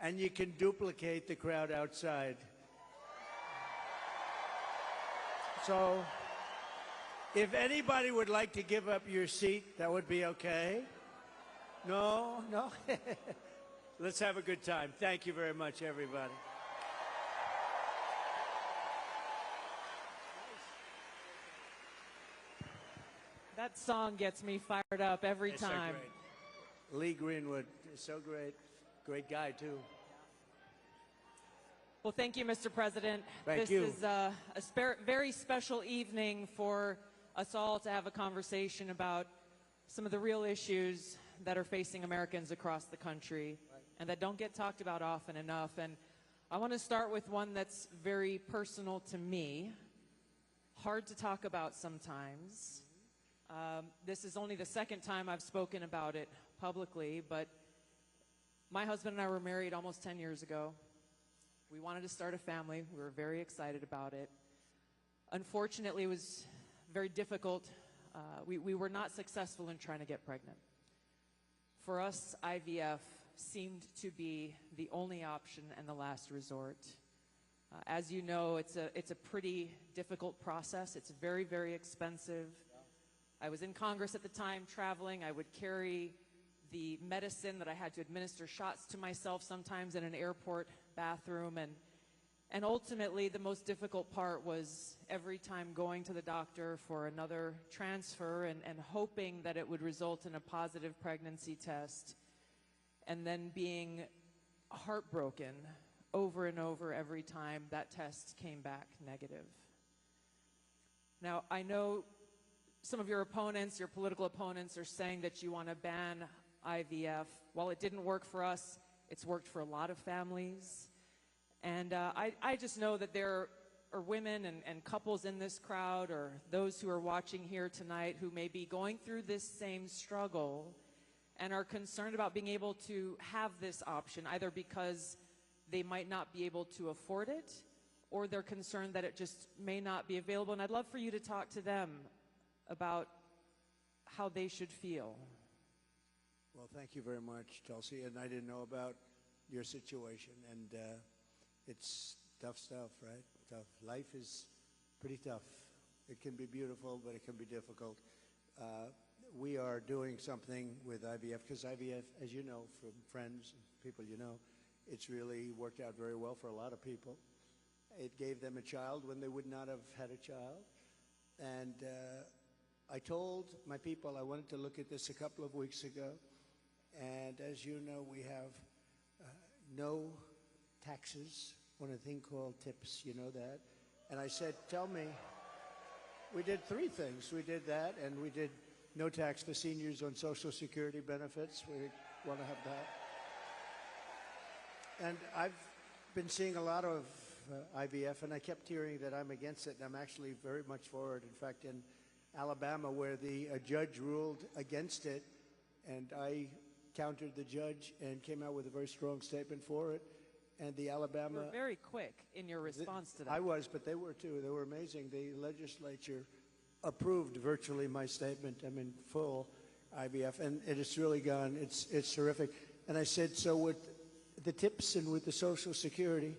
and you can duplicate the crowd outside. So, if anybody would like to give up your seat, that would be okay. No? No? Let's have a good time. Thank you very much, everybody. That song gets me fired up every It's so time. great. Lee Greenwood is so great. Great guy, too. Well, thank you, Mr. President. Thank this you. is a very special evening for us all to have a conversation about some of the real issues that are facing Americans across the country and that don't get talked about often enough. And I want to start with one that's very personal to me, hard to talk about sometimes. This is only the second time I've spoken about it publicly, but my husband and I were married almost 10 years ago. We wanted to start a family. We were very excited about it. Unfortunately, it was very difficult. We were not successful in trying to get pregnant. For us, IVF seemed to be the only option and the last resort. As you know, it's a pretty difficult process. It's very, very expensive. I was in Congress at the time, traveling. I would carry the medicine that I had to administer shots to myself sometimes in an airport bathroom. And ultimately, the most difficult part was every time going to the doctor for another transfer and hoping that it would result in a positive pregnancy test, and then being heartbroken over and over every time that test came back negative. Now, I know some of your opponents, your political opponents, are saying that you want to ban IVF. While it didn't work for us, it's worked for a lot of families. And I just know that there are women and couples in this crowd, or those who are watching here tonight, who may be going through this same struggle and are concerned about being able to have this option, either because they might not be able to afford it, or they're concerned that it just may not be available. And I'd love for you to talk to them about how they should feel. Well, thank you very much, Tulsi. And I didn't know about your situation. And it's tough stuff, right? Tough. Life is pretty tough. It can be beautiful, but it can be difficult. We are doing something with IVF, because IVF, as you know, from friends and people you know, it's really worked out very well for a lot of people. It gave them a child when they would not have had a child. And I told my people I wanted to look at this a couple of weeks ago. And as you know, we have no taxes on a thing called tips. You know that? And I said, tell me. We did three things. We did that, and we did no tax for seniors on Social Security benefits. We want to have that. And I've been seeing a lot of IVF, and I kept hearing that I'm against it, and I'm actually very much for it. In fact, in Alabama, where a judge ruled against it, and I countered the judge and came out with a very strong statement for it. And the Alabama... You were very quick in your response to that. I was, but they were too. They were amazing. The legislature approved virtually my statement. I mean, full IVF, and it has really gone. It's terrific. And I said, so with the tips and with the Social Security,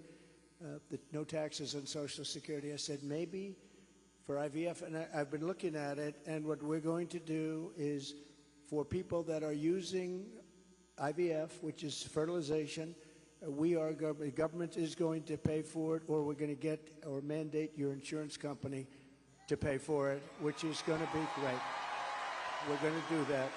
the no taxes on Social Security, I said maybe for IVF, and I've been looking at it, and what we're going to do is for people that are using IVF, which is fertilization, We are government. The government is going to pay for it, or we're going to get or mandate your insurance company to pay for it, which is going to be great. We're going to do that.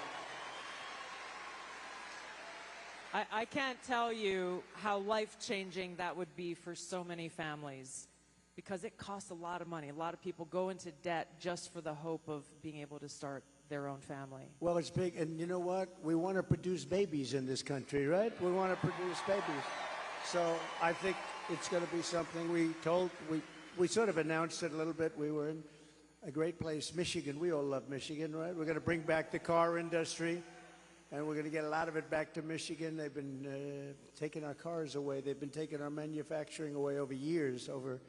I can't tell you how life-changing that would be for so many families, because it costs a lot of money. A lot of people go into debt just for the hope of being able to start their own family. Well, it's big, and you know what? We want to produce babies in this country, right? We want to produce babies. So I think it's going to be something we sort of announced it a little bit. We were in a great place, Michigan. We all love Michigan, right? We're going to bring back the car industry, and we're going to get a lot of it back to Michigan. They've been taking our cars away. They've been taking our manufacturing away over years, over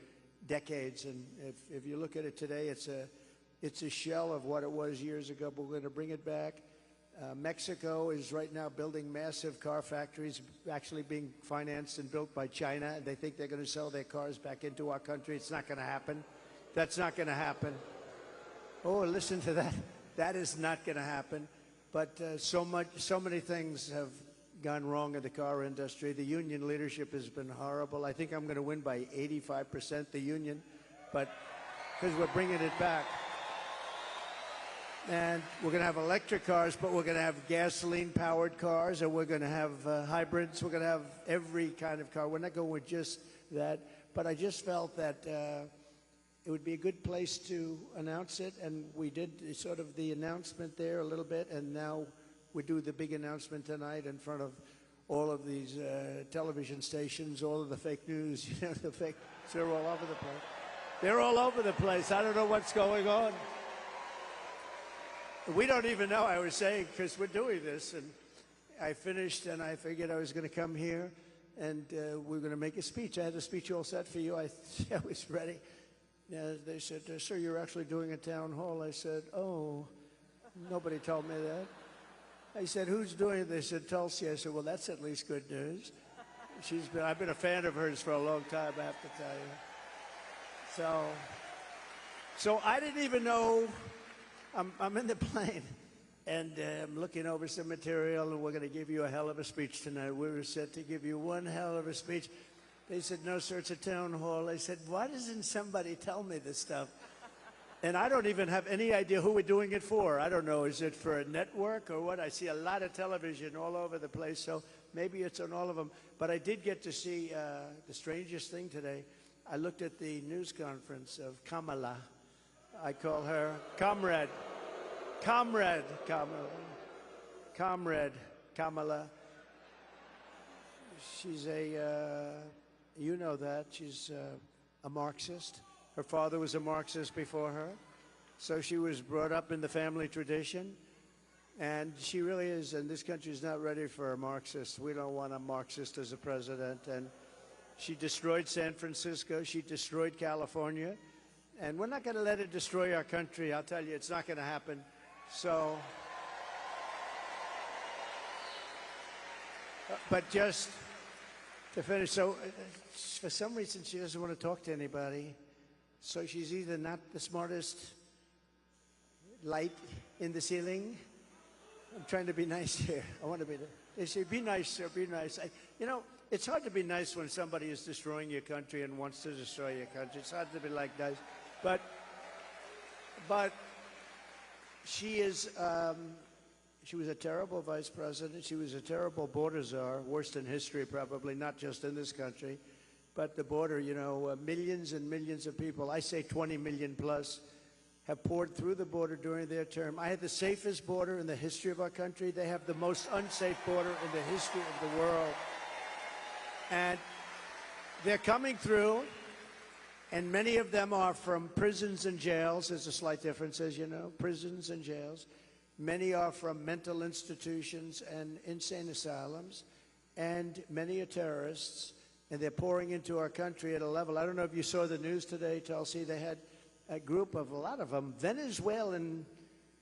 decades. And if you look at it today, it's a shell of what it was years ago, but we're going to bring it back. Mexico is right now building massive car factories, actually being financed and built by China. They think they're going to sell their cars back into our country. It's not going to happen. That's not going to happen. Oh, listen to that. That is not going to happen. But so many things have gone wrong in the car industry. The union leadership has been horrible. I think I'm going to win by 85%, the union, but because we're bringing it back. And we're going to have electric cars, but we're going to have gasoline-powered cars, and we're going to have hybrids. We're going to have every kind of car. We're not going with just that. But I just felt that it would be a good place to announce it, and we did sort of the announcement there a little bit, and now we do the big announcement tonight in front of all of these television stations, all of the fake news, you know, they're all over the place. They're all over the place. I don't know what's going on. We don't even know, I was saying, because we're doing this, and I finished, and I figured I was going to come here, and we were going to make a speech. I had the speech all set for you. I was ready. They said, sir, you're actually doing a town hall. I said, oh, nobody told me that. I said, who's doing it? They said, Tulsi. I said, well, that's at least good news. I've been a fan of hers for a long time, I have to tell you. So I didn't even know. I'm in the plane, and I'm looking over some material, and we're going to give you a hell of a speech tonight. We were set to give you one hell of a speech. They said, no, sir, it's a town hall. I said, why doesn't somebody tell me this stuff? And I don't even have any idea who we're doing it for. I don't know. Is it for a network or what? I see a lot of television all over the place, so maybe it's on all of them. But I did get to see the strangest thing today. I looked at the news conference of Kamala. I call her Comrade Kamala. She's you know that. She's a Marxist. Her father was a Marxist before her. So she was brought up in the family tradition. And she really is, and this country is not ready for a Marxist. We don't want a Marxist as a president. And she destroyed San Francisco. She destroyed California. And we're not going to let it destroy our country. I'll tell you, it's not going to happen. So, but just to finish, so for some reason she doesn't want to talk to anybody. So she's either not the smartest light in the ceiling. I'm trying to be nice here. I want to be. They say, be nice, sir, be nice. You know, it's hard to be nice when somebody is destroying your country and wants to destroy your country. It's hard to be like nice. But she is, she was a terrible vice president. She was a terrible border czar, worst in history probably, not just in this country. But the border, you know, millions and millions of people, I say 20 million plus, have poured through the border during their term. I had the safest border in the history of our country. They have the most unsafe border in the history of the world. And they're coming through. And many of them are from prisons and jails. There's a slight difference, as you know, prisons and jails. Many are from mental institutions and insane asylums. And many are terrorists. And they're pouring into our country at a level. I don't know if you saw the news today, Tulsi. They had a group of, a lot of them, Venezuelan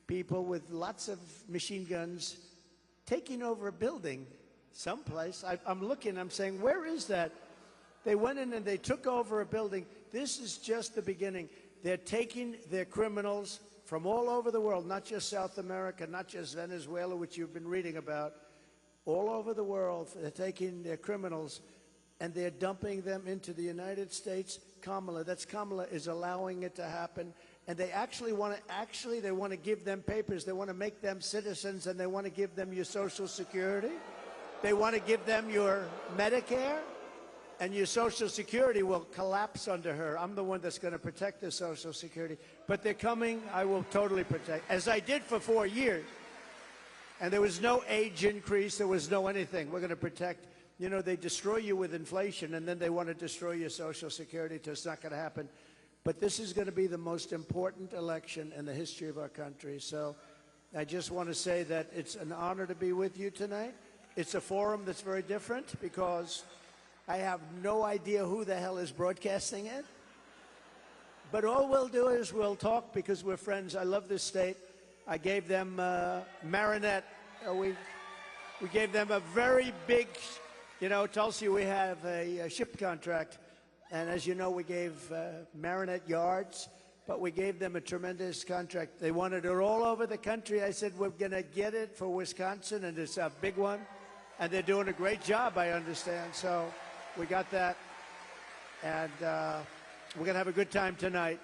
people with lots of machine guns taking over a building someplace. I'm looking, I'm saying, where is that? They went in and they took over a building. This is just the beginning. They're taking their criminals from all over the world, not just South America, not just Venezuela, which you've been reading about. All over the world, they're taking their criminals and they're dumping them into the United States. Kamala is allowing it to happen. And they actually want to give them papers. They want to make them citizens, and they want to give them your Social Security. They want to give them your Medicare, and your Social Security will collapse under her. I'm the one that's going to protect the Social Security. But they're coming. I will totally protect, as I did for 4 years. And there was no age increase. There was no anything. We're going to protect. You know, they destroy you with inflation, and then they want to destroy your Social Security. It's not going to happen. But this is going to be the most important election in the history of our country. So I just want to say that it's an honor to be with you tonight. It's a forum that's very different because I have no idea who the hell is broadcasting it. But all we'll do is we'll talk because we're friends. I love this state. I gave them Marinette. We gave them a very big, you know, Tulsi, we have a ship contract. And as you know, we gave Marinette yards, but we gave them a tremendous contract. They wanted it all over the country. I said, we're going to get it for Wisconsin, and it's a big one. And they're doing a great job, I understand. So we got that. And we're going to have a good time tonight.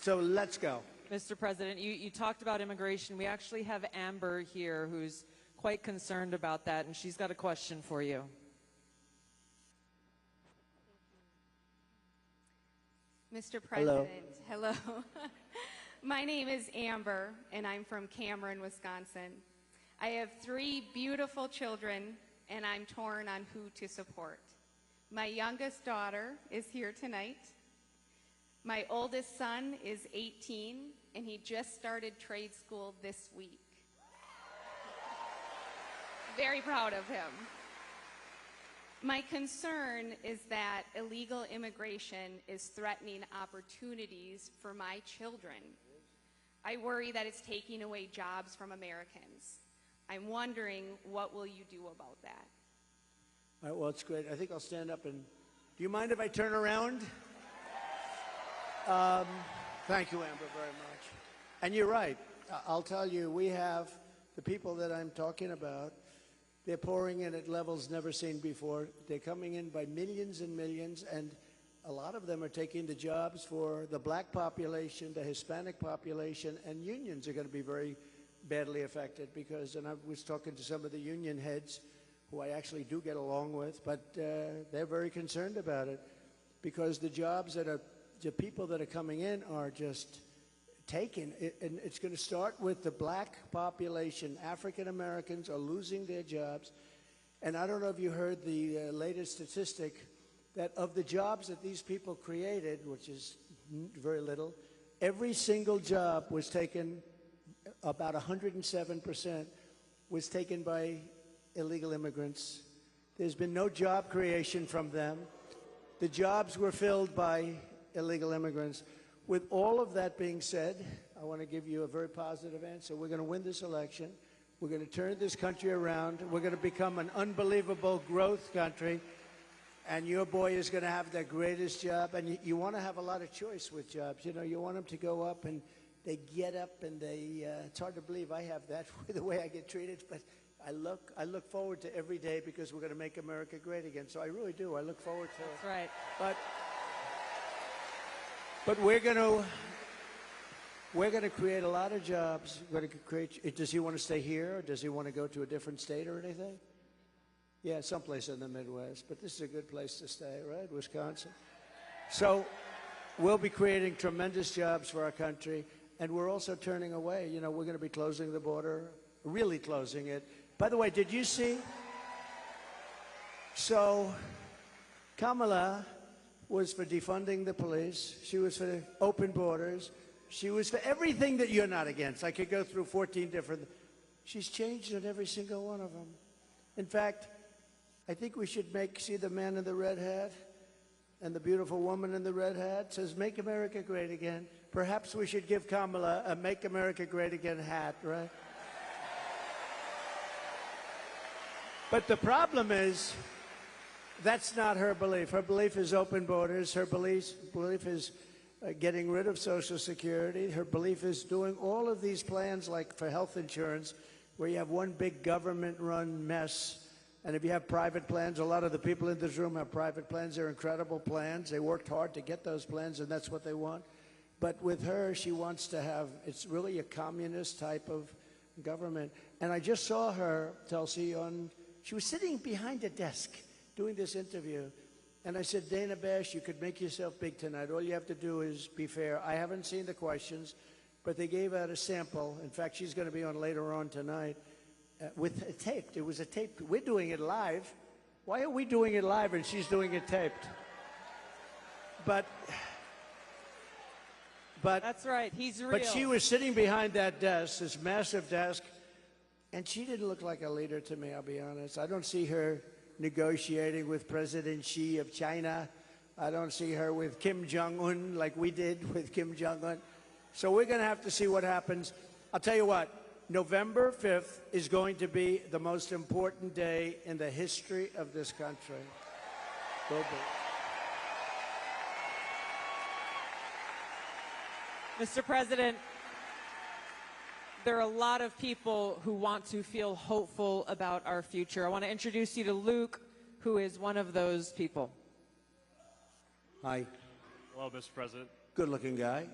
So let's go. Mr. President, you talked about immigration. We actually have Amber here who's quite concerned about that, and she's got a question for you. Mr. President, hello. My name is Amber, and I'm from Cameron, Wisconsin. I have 3 beautiful children, and I'm torn on who to support. My youngest daughter is here tonight. My oldest son is 18, and he just started trade school this week. Very proud of him. My concern is that illegal immigration is threatening opportunities for my children. I worry that it's taking away jobs from Americans. I'm wondering, what will you do about that? All right, well, it's great. I think I'll stand up and... Do you mind if I turn around? Thank you, Amber, very much. And you're right. I'll tell you, we have the people that I'm talking about. They're pouring in at levels never seen before. They're coming in by millions and millions, and a lot of them are taking the jobs for the black population, the Hispanic population, and unions are going to be very badly affected because, and I was talking to some of the union heads who I actually do get along with, but they're very concerned about it because the jobs that are, the people that are coming in are just taken, and it's going to start with the black population. African Americans are losing their jobs, and I don't know if you heard the latest statistic that of the jobs that these people created, which is very little, every single job was taken, about 107% was taken by illegal immigrants. There's been no job creation from them. The jobs were filled by illegal immigrants. With all of that being said, I want to give you a very positive answer. We're going to win this election. We're going to turn this country around. We're going to become an unbelievable growth country. And your boy is going to have the greatest job. And you want to have a lot of choice with jobs. You know, you want them to go up and they get up and they, it's hard to believe I have that the way I get treated. But I look forward to every day because we're going to make America great again. So I really do. I look forward to it. That's right. But we're going to create a lot of jobs. We're going to create. Does he want to stay here, or does he want to go to a different state or anything? Yeah, someplace in the Midwest. But this is a good place to stay, right? Wisconsin. So we'll be creating tremendous jobs for our country, and we're also turning away. You know, we're going to be closing the border, really closing it. By the way, did you see? So Kamala was for defunding the police. She was for open borders. She was for everything that you're not against. I could go through 14 different. She's changed on every single one of them. In fact, I think we should see the man in the red hat and the beautiful woman in the red hat says, "Make America Great Again." Perhaps we should give Kamala a "Make America Great Again" hat, right? But the problem is, that's not her belief. Her belief is open borders. Her belief is getting rid of Social Security. Her belief is doing all of these plans like for health insurance where you have one big government-run mess And if you have private plans, a lot of the people in this room have private plans. They're incredible plans. They worked hard to get those plans, and that's what they want. But with her, she wants to have, it's really a communist type of government. And I just saw her, Tulsi, she was sitting behind a desk doing this interview. And I said, Dana Bash, you could make yourself big tonight. All you have to do is be fair. I haven't seen the questions, but they gave out a sample. In fact, she's going to be on later on tonight. With a taped. It was a taped. We're doing it live. Why are we doing it live and she's doing it taped? But that's right. He's real. But she was sitting behind that desk, this massive desk, and she didn't look like a leader to me, I'll be honest. I don't see her negotiating with President Xi of China. I don't see her with Kim Jong-un like we did with Kim Jong-un. So we're going to have to see what happens. I'll tell you what. November 5th is going to be the most important day in the history of this country. Will be. Mr. President, there are a lot of people who want to feel hopeful about our future. I want to introduce you to Luke, who is one of those people. Hi. Hello, Mr. President. Good-looking guy.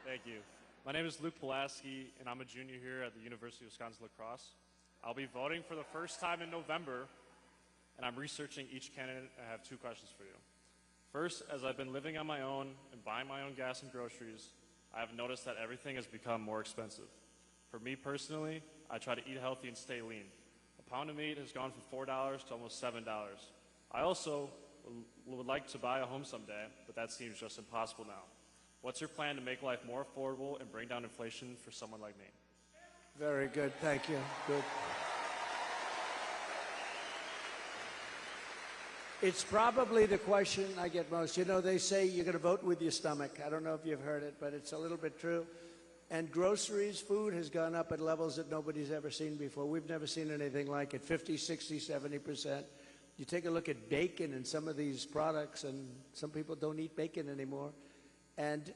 Thank you. My name is Luke Pulaski, and I'm a junior here at the University of Wisconsin-La Crosse. I'll be voting for the first time in November, and I'm researching each candidate. I have two questions for you. First, as I've been living on my own and buying my own gas and groceries, I have noticed that everything has become more expensive. For me personally, I try to eat healthy and stay lean. A pound of meat has gone from $4 to almost $7. I also would like to buy a home someday, but that seems just impossible now. What's your plan to make life more affordable and bring down inflation for someone like me? Very good. Thank you. Good. It's probably the question I get most. You know, they say you're going to vote with your stomach. I don't know if you've heard it, but it's a little bit true. And groceries, food has gone up at levels that nobody's ever seen before. We've never seen anything like it, 50, 60, 70%. You take a look at bacon and some of these products, and some people don't eat bacon anymore. And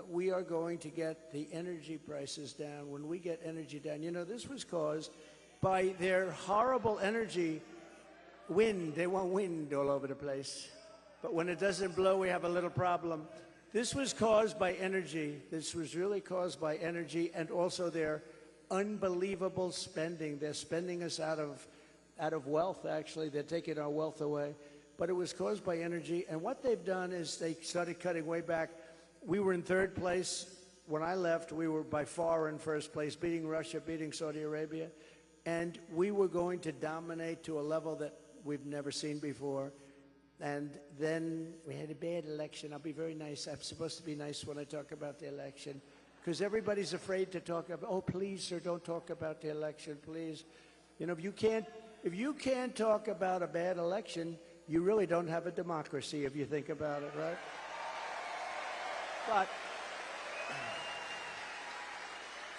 we are going to get the energy prices down. When we get energy down, you know, this was caused by their horrible energy wind. They want wind all over the place. But when it doesn't blow, we have a little problem. This was caused by energy. This was really caused by energy and also their unbelievable spending. They're spending us out of wealth, actually. They're taking our wealth away. But it was caused by energy. And what they've done is they started cutting way back. We were in third place. When I left, we were by far in first place, beating Russia, beating Saudi Arabia. And we were going to dominate to a level that we've never seen before. And then we had a bad election. I'll be very nice. I'm supposed to be nice when I talk about the election, because everybody's afraid to talk about, oh, please, sir, don't talk about the election, please. You know, if you can't talk about a bad election, you really don't have a democracy if you think about it, right?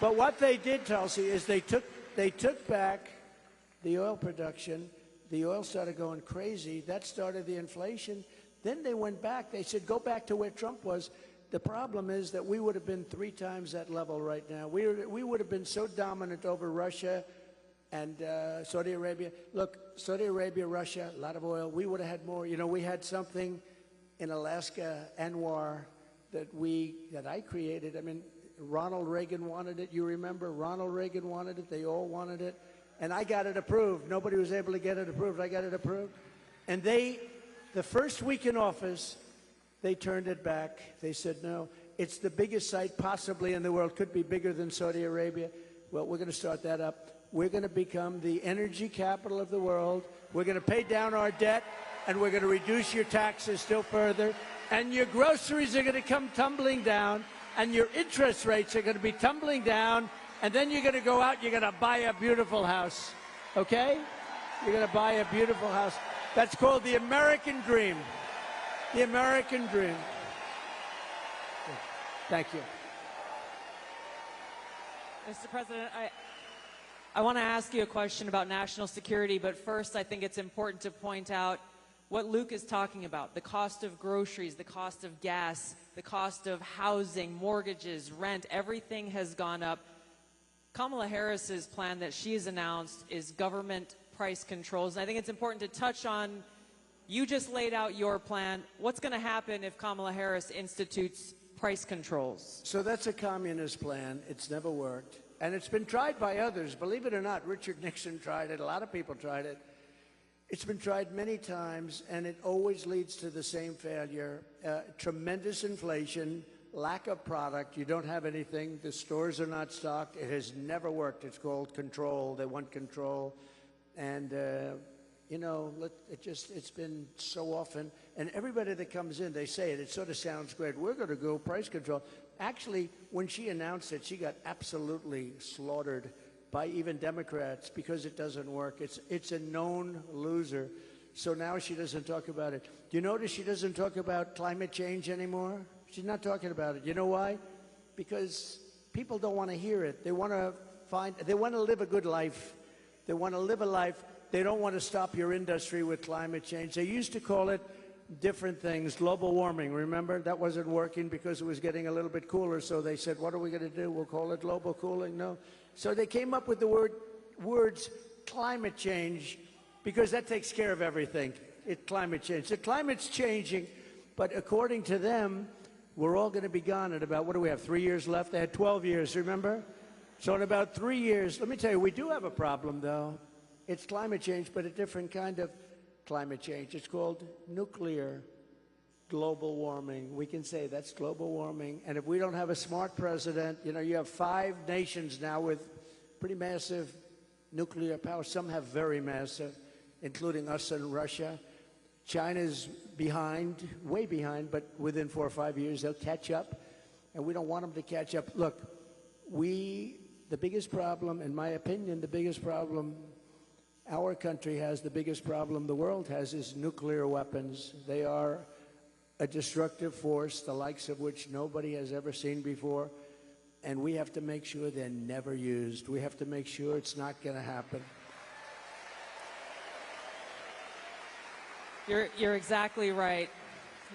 But what they did, Tulsi, is they took back the oil production. The oil started going crazy. That started the inflation. Then they went back. They said, go back to where Trump was. The problem is that we would have been 3 times that level right now. We would have been so dominant over Russia and Saudi Arabia. Look, Saudi Arabia, Russia, a lot of oil. We would have had more. You know, we had something in Alaska, Anwar, that I created. I mean, Ronald Reagan wanted it. You remember? Ronald Reagan wanted it. They all wanted it. And I got it approved. Nobody was able to get it approved. I got it approved. And the first week in office, they turned it back. They said, no, it's the biggest site possibly in the world. Could be bigger than Saudi Arabia. Well, we're going to start that up. We're going to become the energy capital of the world. We're going to pay down our debt, and we're going to reduce your taxes still further. And your groceries are going to come tumbling down, and your interest rates are going to be tumbling down, and then you're going to go out, you're going to buy a beautiful house, okay? You're going to buy a beautiful house. That's called the American dream. The American dream. Thank you. Mr. President, I want to ask you a question about national security, but first I think it's important to point out what Luke is talking about, the cost of groceries, the cost of gas, the cost of housing, mortgages, rent, everything has gone up. Kamala Harris's plan that she has announced is government price controls. And I think it's important to touch on, you just laid out your plan. What's going to happen if Kamala Harris institutes price controls? So that's a communist plan. It's never worked. And it's been tried by others. Believe it or not, Richard Nixon tried it. A lot of people tried it. It's been tried many times, and it always leads to the same failure. Tremendous inflation, lack of product. You don't have anything. The stores are not stocked. It has never worked. It's called control. They want control. And, you know, it's been so often. And everybody that comes in, they say it. It sort of sounds great. We're going to go price control. Actually, when she announced it, she got absolutely slaughtered by even Democrats because it doesn't work. It's a known loser. So now she doesn't talk about it. Do you notice she doesn't talk about climate change anymore? She's not talking about it. You know why? Because people don't want to hear it. They want to live a good life. They want to live a life. They don't want to stop your industry with climate change. They used to call it different things, global warming, remember? That wasn't working because it was getting a little bit cooler, so they said, what are we going to do? We'll call it global cooling? No. So they came up with the words climate change because that takes care of everything. Climate change. The climate's changing, but according to them, we're all going to be gone in about, what do we have, 3 years left? They had 12 years, remember? So in about 3 years, let me tell you, we do have a problem, though. It's climate change, but a different kind of climate change. It's called nuclear global warming. We can say that's global warming. And if we don't have a smart president, you know, you have 5 nations now with pretty massive nuclear power. Some have very massive, including us and Russia. China's behind, way behind, but within 4 or 5 years, they'll catch up. And we don't want them to catch up. Look, the biggest problem, in my opinion, the biggest problem our country has, the biggest problem the world has, is nuclear weapons. They are a destructive force, the likes of which nobody has ever seen before, and we have to make sure they're never used. We have to make sure it's not going to happen. You're exactly right.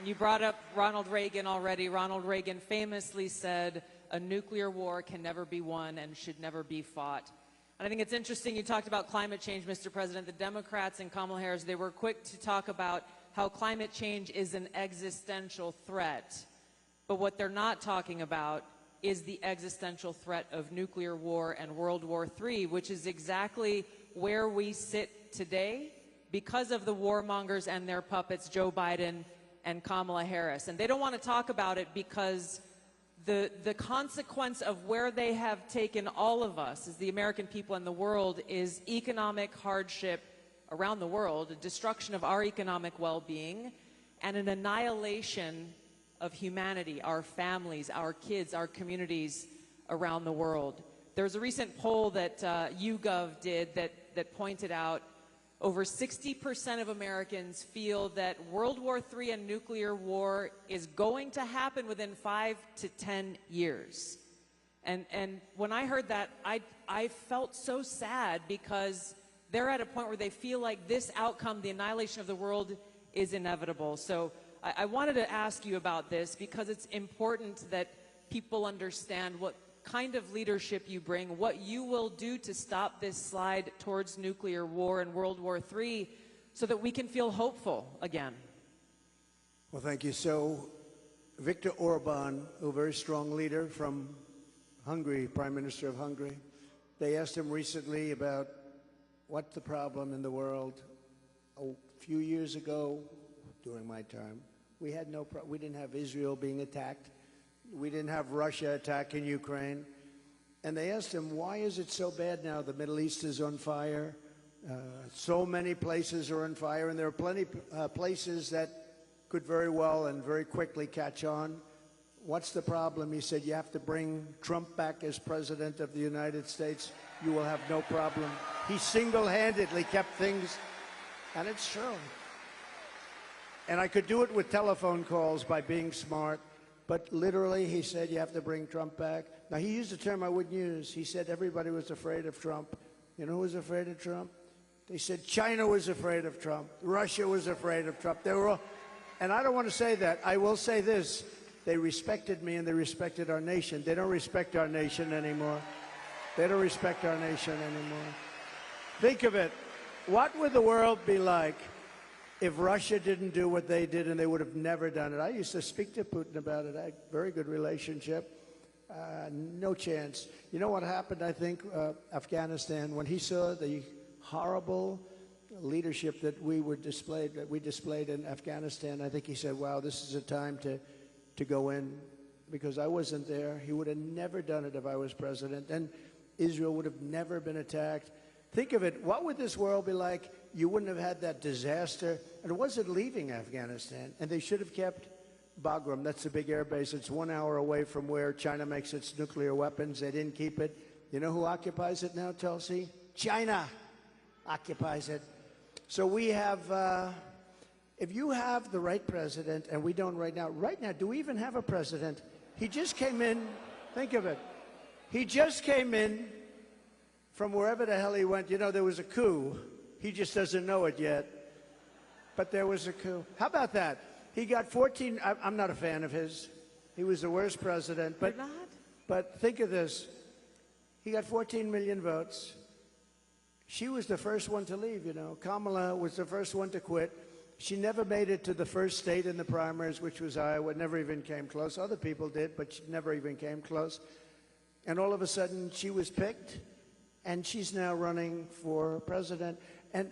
You brought up Ronald Reagan already. Ronald Reagan famously said, a nuclear war can never be won and should never be fought. And I think it's interesting you talked about climate change, Mr. President. The Democrats and Kamala Harris, they were quick to talk about how climate change is an existential threat. But what they're not talking about is the existential threat of nuclear war and World War III, which is exactly where we sit today because of the warmongers and their puppets, Joe Biden and Kamala Harris. And they don't want to talk about it because the consequence of where they have taken all of us as the American people and the world is economic hardship around the world, a destruction of our economic well-being, and an annihilation of humanity, our families, our kids, our communities around the world. There's a recent poll that YouGov did that pointed out over 60% of Americans feel that World War III and nuclear war is going to happen within 5 to 10 years. And when I heard that, I felt so sad because they're at a point where they feel like this outcome, the annihilation of the world, is inevitable. So I wanted to ask you about this because it's important that people understand what kind of leadership you bring, what you will do to stop this slide towards nuclear war and World War III so that we can feel hopeful again. Well, thank you. So Viktor Orban, a very strong leader from Hungary, Prime Minister of Hungary, they asked him recently about what's the problem in the world. A few years ago, during my time, we didn't have Israel being attacked. We didn't have Russia attacking Ukraine. And they asked him, why is it so bad now? The Middle East is on fire. So many places are on fire, and there are plenty places that could very well and very quickly catch on. What's the problem? He said, you have to bring Trump back as president of the United States. You will have no problem. He single-handedly kept things, and it's true. And I could do it with telephone calls by being smart. But literally, he said, you have to bring Trump back. Now, he used a term I wouldn't use. He said everybody was afraid of Trump. You know who was afraid of Trump? They said China was afraid of Trump. Russia was afraid of Trump. They were all, and I don't want to say that. I will say this. They respected me and they respected our nation. They don't respect our nation anymore. They don't respect our nation anymore. Think of it. what would the world be like if Russia didn't do what they did, and they would have never done it? I used to speak to Putin about it. I had a very good relationship. No chance. You know what happened, I think, Afghanistan, when he saw the horrible leadership that we displayed in Afghanistan, I think he said, wow, this is a time to go in, because I wasn't there. He would have never done it if I was president. And Israel would have never been attacked. Think of it. What would this world be like? You wouldn't have had that disaster. And it wasn't leaving Afghanistan. And they should have kept Bagram. That's the big air base. It's 1 hour away from where China makes its nuclear weapons. They didn't keep it. You know who occupies it now, Tulsi? China occupies it. So we have, if you have the right president, and we don't right now, do we even have a president? He just came in, think of it. He just came in from wherever the hell he went. You know, there was a coup. He just doesn't know it yet. But there was a coup. How about that? He got 14, I'm not a fan of his. He was the worst president. But, You're not? But think of this. He got 14 million votes. She was the first one to leave, you know. Kamala was the first one to quit. She never made it to the first state in the primaries, which was Iowa. Never even came close. Other people did, but she never even came close. And all of a sudden, she was picked, and she's now running for president. And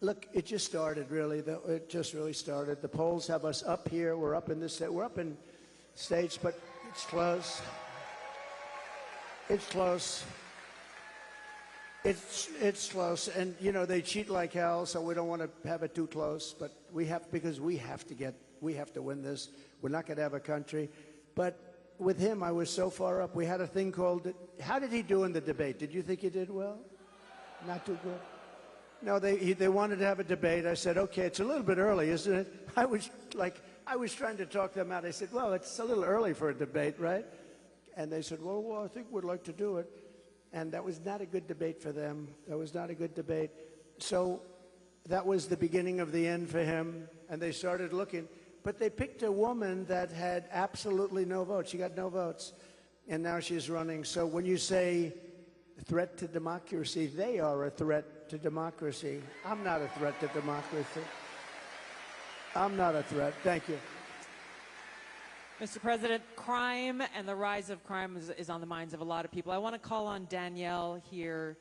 look, it just started, really. It just really started. The polls have us up here. We're up in this. We're up in states, but it's close. It's close. It's close, and you know they cheat like hell, so we don't want to have it too close. But we have, because we have to win this. We're not going to have a country. But with him, I was so far up. We had a thing called. How did he do in the debate? Did you think he did well? Not too good. No, they wanted to have a debate. I said, okay, it's a little bit early, isn't it? I was trying to talk them out. I said, well, it's a little early for a debate, right? And they said, well, I think we'd like to do it. And that was not a good debate for them. That was not a good debate. So that was the beginning of the end for him. And they started looking. But they picked a woman that had absolutely no votes. She got no votes. And now she's running. So when you say threat to democracy, they are a threat to democracy. I'm not a threat to democracy. I'm not a threat. Thank you. Mr. President, crime and the rise of crime is on the minds of a lot of people. I want to call on Danielle here,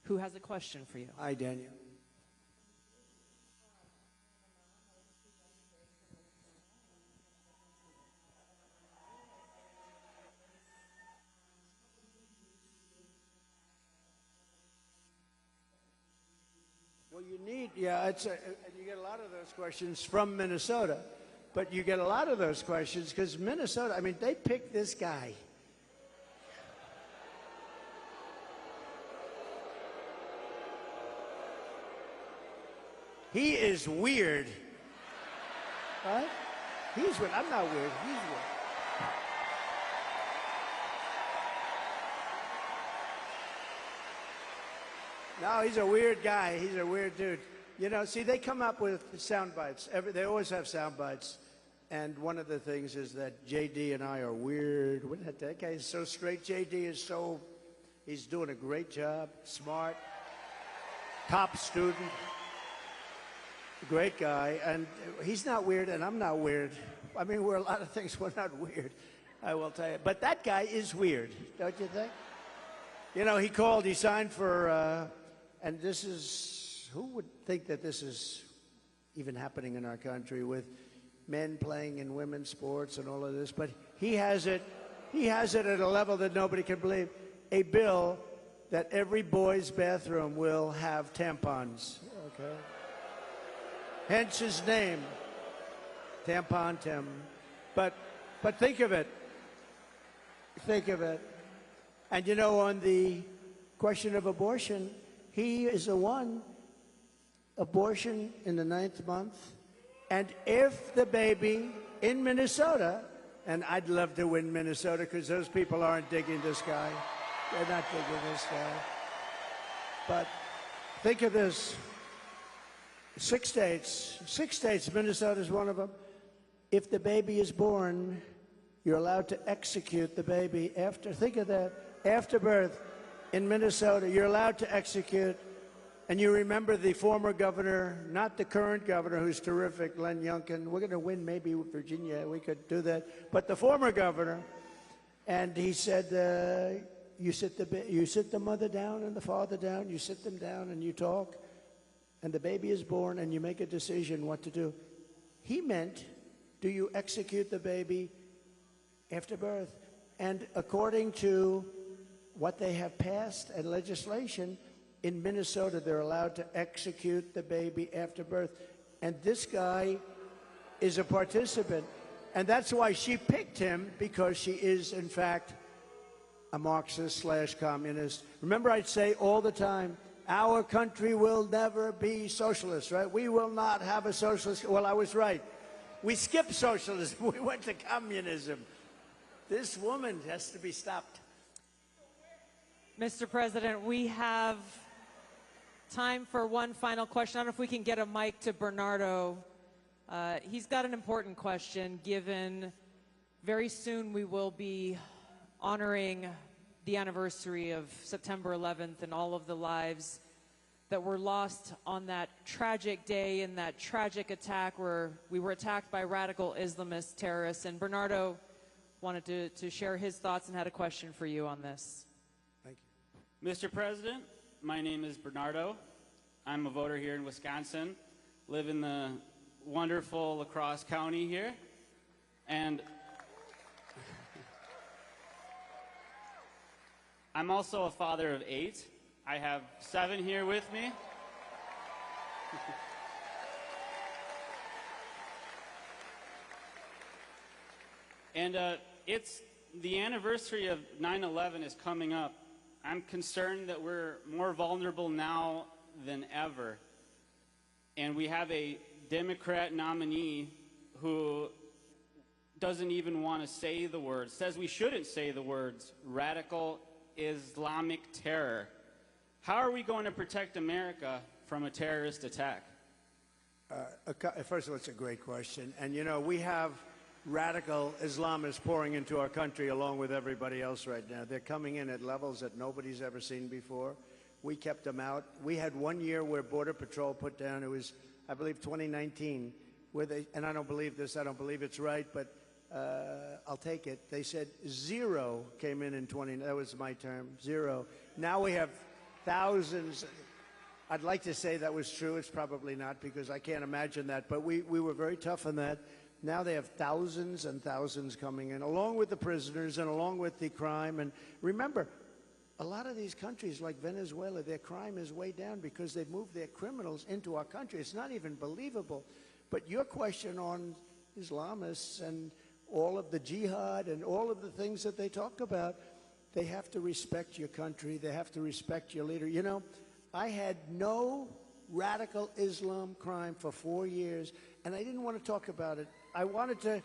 who has a question for you. Hi, Danielle. Well, you need, and you get a lot of those questions from Minnesota. But you get a lot of those questions because Minnesota, I mean, they picked this guy. He is weird. Right? He's weird. I'm not weird. He's weird. No, he's a weird guy. He's a weird dude. You know, see, they come up with sound bites. They always have sound bites. And one of the things is that JD and I are weird. That guy is so straight. JD is he's doing a great job, smart, top student, great guy. And he's not weird, and I'm not weird. I mean, we're a lot of things. We're not weird, I will tell you. But that guy is weird, don't you think? You know, he signed for, and this is, who would think that this is even happening in our country with men playing in women's sports and all of this, but he has it at a level that nobody can believe. A bill that every boy's bathroom will have tampons, okay? Hence his name, Tampon Tim. But think of it. Think of it. And you know, on the question of abortion, he is the one, abortion in the 9th month. And if the baby in Minnesota, and I'd love to win Minnesota because those people aren't digging this guy. They're not digging this guy. But think of this. 6 states, Minnesota's one of them. If the baby is born, you're allowed to execute the baby after, think of that, after birth in Minnesota, you're allowed to execute And you remember the former governor, not the current governor, who's terrific, Len Youngkin. We're going to win maybe with Virginia. We could do that. But the former governor, and he said, you sit the mother down and the father down, you sit them down and you talk, and the baby is born and you make a decision what to do. He meant, do you execute the baby after birth? And according to what they have passed and legislation, in Minnesota, they're allowed to execute the baby after birth. And this guy is a participant. And that's why she picked him, because she is, in fact, a Marxist/communist. Remember, I'd say all the time, our country will never be socialist, right? We will not have a socialist. Well, I was right. We skipped socialism. We went to communism. This woman has to be stopped. Mr. President, we have time for one final question. I don't know if we can get a mic to Bernardo. He's got an important question, given very soon we will be honoring the anniversary of September 11th and all of the lives that were lost on that tragic day and that tragic attack where we were attacked by radical Islamist terrorists. And Bernardo wanted to share his thoughts and had a question for you on this. Thank you. Mr. President, my name is Bernardo. I'm a voter here in Wisconsin, live in the wonderful La Crosse County here, and I'm also a father of 8. I have 7 here with me. And it's the anniversary of 9/11 is coming up. I'm concerned that we're more vulnerable now than ever. And we have a Democrat nominee who doesn't even want to say the words, says we shouldn't say the words, radical Islamic terror. How are we going to protect America from a terrorist attack? First of all, it's a great question. And, you know, we have radical Islamists pouring into our country along with everybody else right now. They're coming in at levels that nobody's ever seen before. We kept them out. We had 1 year where Border Patrol put down, it was, I believe, 2019, where they, and I don't believe this, I don't believe it's right, but I'll take it. They said 0 came in 20, that was my term, 0. Now we have thousands. I'd like to say that was true. It's probably not, because I can't imagine that, but we were very tough on that. Now they have thousands and thousands coming in, along with the prisoners and along with the crime. And remember, a lot of these countries like Venezuela, their crime is way down because they've moved their criminals into our country. It's not even believable. But your question on Islamists and all of the jihad and all of the things that they talk about, they have to respect your country. They have to respect your leader. You know, I had no radical Islam crime for 4 years, and I didn't want to talk about it. I wanted to,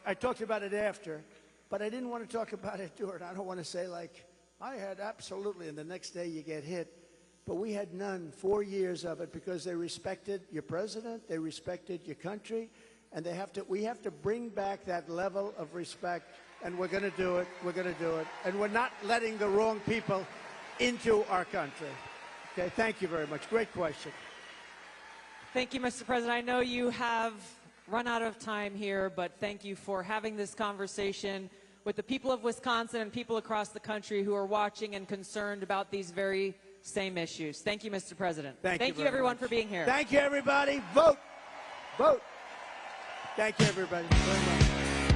I talked about it after, but I didn't want to talk about it during. I don't want to say like, I had absolutely, and the next day you get hit. But we had none, 4 years of it, because they respected your president, they respected your country, and they have to, we have to bring back that level of respect, and we're going to do it, we're going to do it. And we're not letting the wrong people into our country. Okay, thank you very much. Great question. Thank you, Mr. President. I know you have run out of time here, but thank you for having this conversation with the people of Wisconsin and people across the country who are watching and concerned about these very same issues. Thank you, Mr. President. Thank you everyone, much. for being here. Thank you, everybody. Vote. Vote. Thank you, everybody, very much.